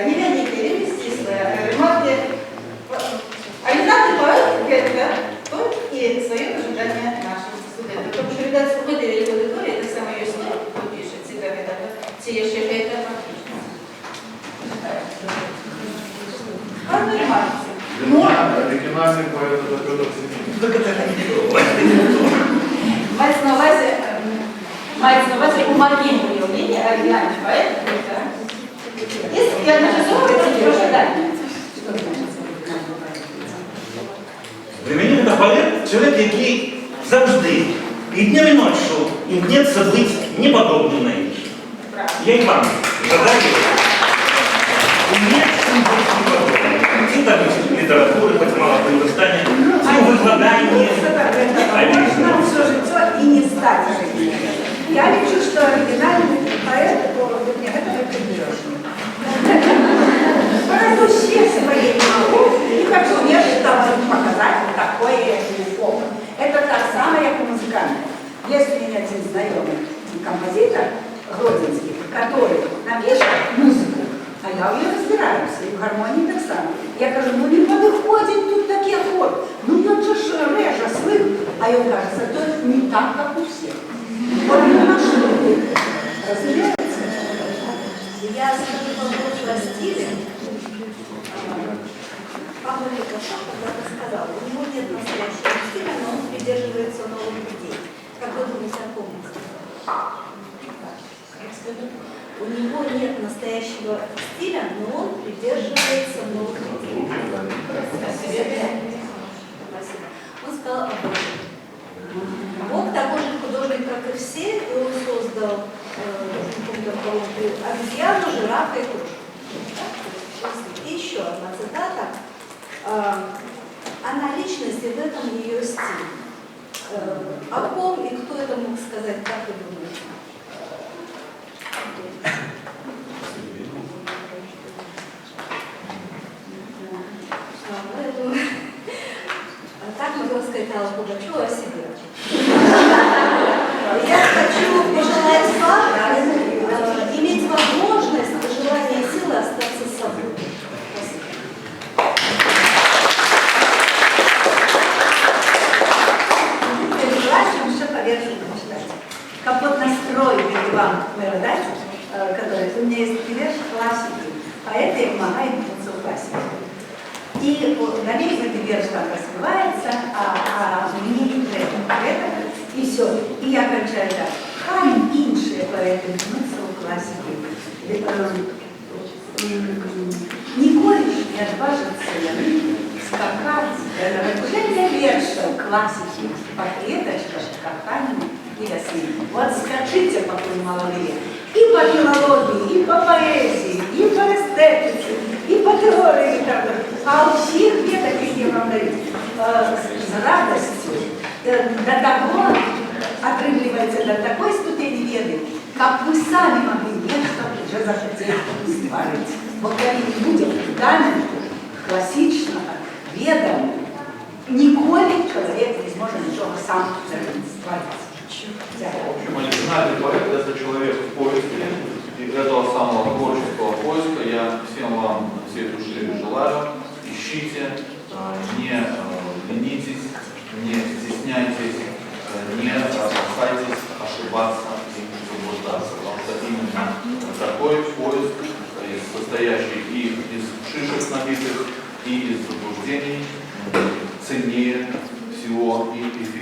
невеликі ремістісні ремарки, оригінальний поет – то і своє ожидання нашим студентам. Тому що, видать, слухателі і аудиторії, так само і сні, хто пише, ці є ще п'ять фактично. Гарно ремарки. Оригінальний поет – це Петр Сергійович. Мається на увазі у моєму уявленні оригінальний поет. І одночасово це прожидання. Для меня это поэт, человек, який завжди, і днем і ночью імкнеться бути неподобним на інших. Я і вам жадаю уметь бути неподобним. І там літератури, хоч мало використання, у викладанні. Можно все житье и не стать оригинальным. Я вижу, что оригинальный поэт это выпендрежный. Поэтому все свои могу и хочу нечто показать, какое я опыт. Это так самое, как у музыканта. Есть у меня один знакомый композитор гродненский, который напишет музыку, а я в нее разбираюсь, и в гармонии так само. Я говорю, ну не подходит тут такие аккорды, ну он же реже слых, а он кажется, то не так, как у всех. Он не нашел. Разумеется? Я скажу по поводу о стиле. Павел Пикассо когда-то сказал, у него нет настоящего стиля, но он придерживается новых идей. Как вы думаете, о ком он сказал? У него нет настоящего стиля, но он придерживается новых идей. Спасибо. Он сказал о Боге. Бог такой же художник, как и все, и он создал обезьяну, жирафа и кошку. И еще одна цитата. Она личность, и в этом ее стиль. О ком и кто это мог сказать, как вы думаете? Так могла сказать Алла Пугачева о себе. Я хочу пожелать славы, иметь возможность, желание и силы остаться с собой. Желаем все поверженно читать. Как вот настрой Иван Миродать, который у меня есть вверх классики, поэты помогают учиться у классики. И дальше этот верш там раскрывается, а мне это, и все. И я кончаю так. Хай іншие поэты вернутся у классики. Ніколи ж не отважится скакать. Для верша классики, портреточка, кахани и ясны. Вот скачите, покой молодые, и по филологии, и по поэзии, и по эстетике, и по теории литературы. А у всех веток, как я вам даю, с радостью до того отрыгливается до такой ступени веды, как вы сами могли нечто уже захотели створить. Благодаря людям фундаменту классичного ведом ніколи человек не сможет ничего сам створить. В общем, оригинальный поэт – это человек в поиске, и этого самого творческого поиска я всем вам всей души желаю. Ищите, не ленитесь, не стесняйтесь, не опасайтесь ошибаться и заблуждаться. Потому что именно такой поиск, состоящий и из шишек набитых, и из заблуждений, ценнее всего и эффективнее.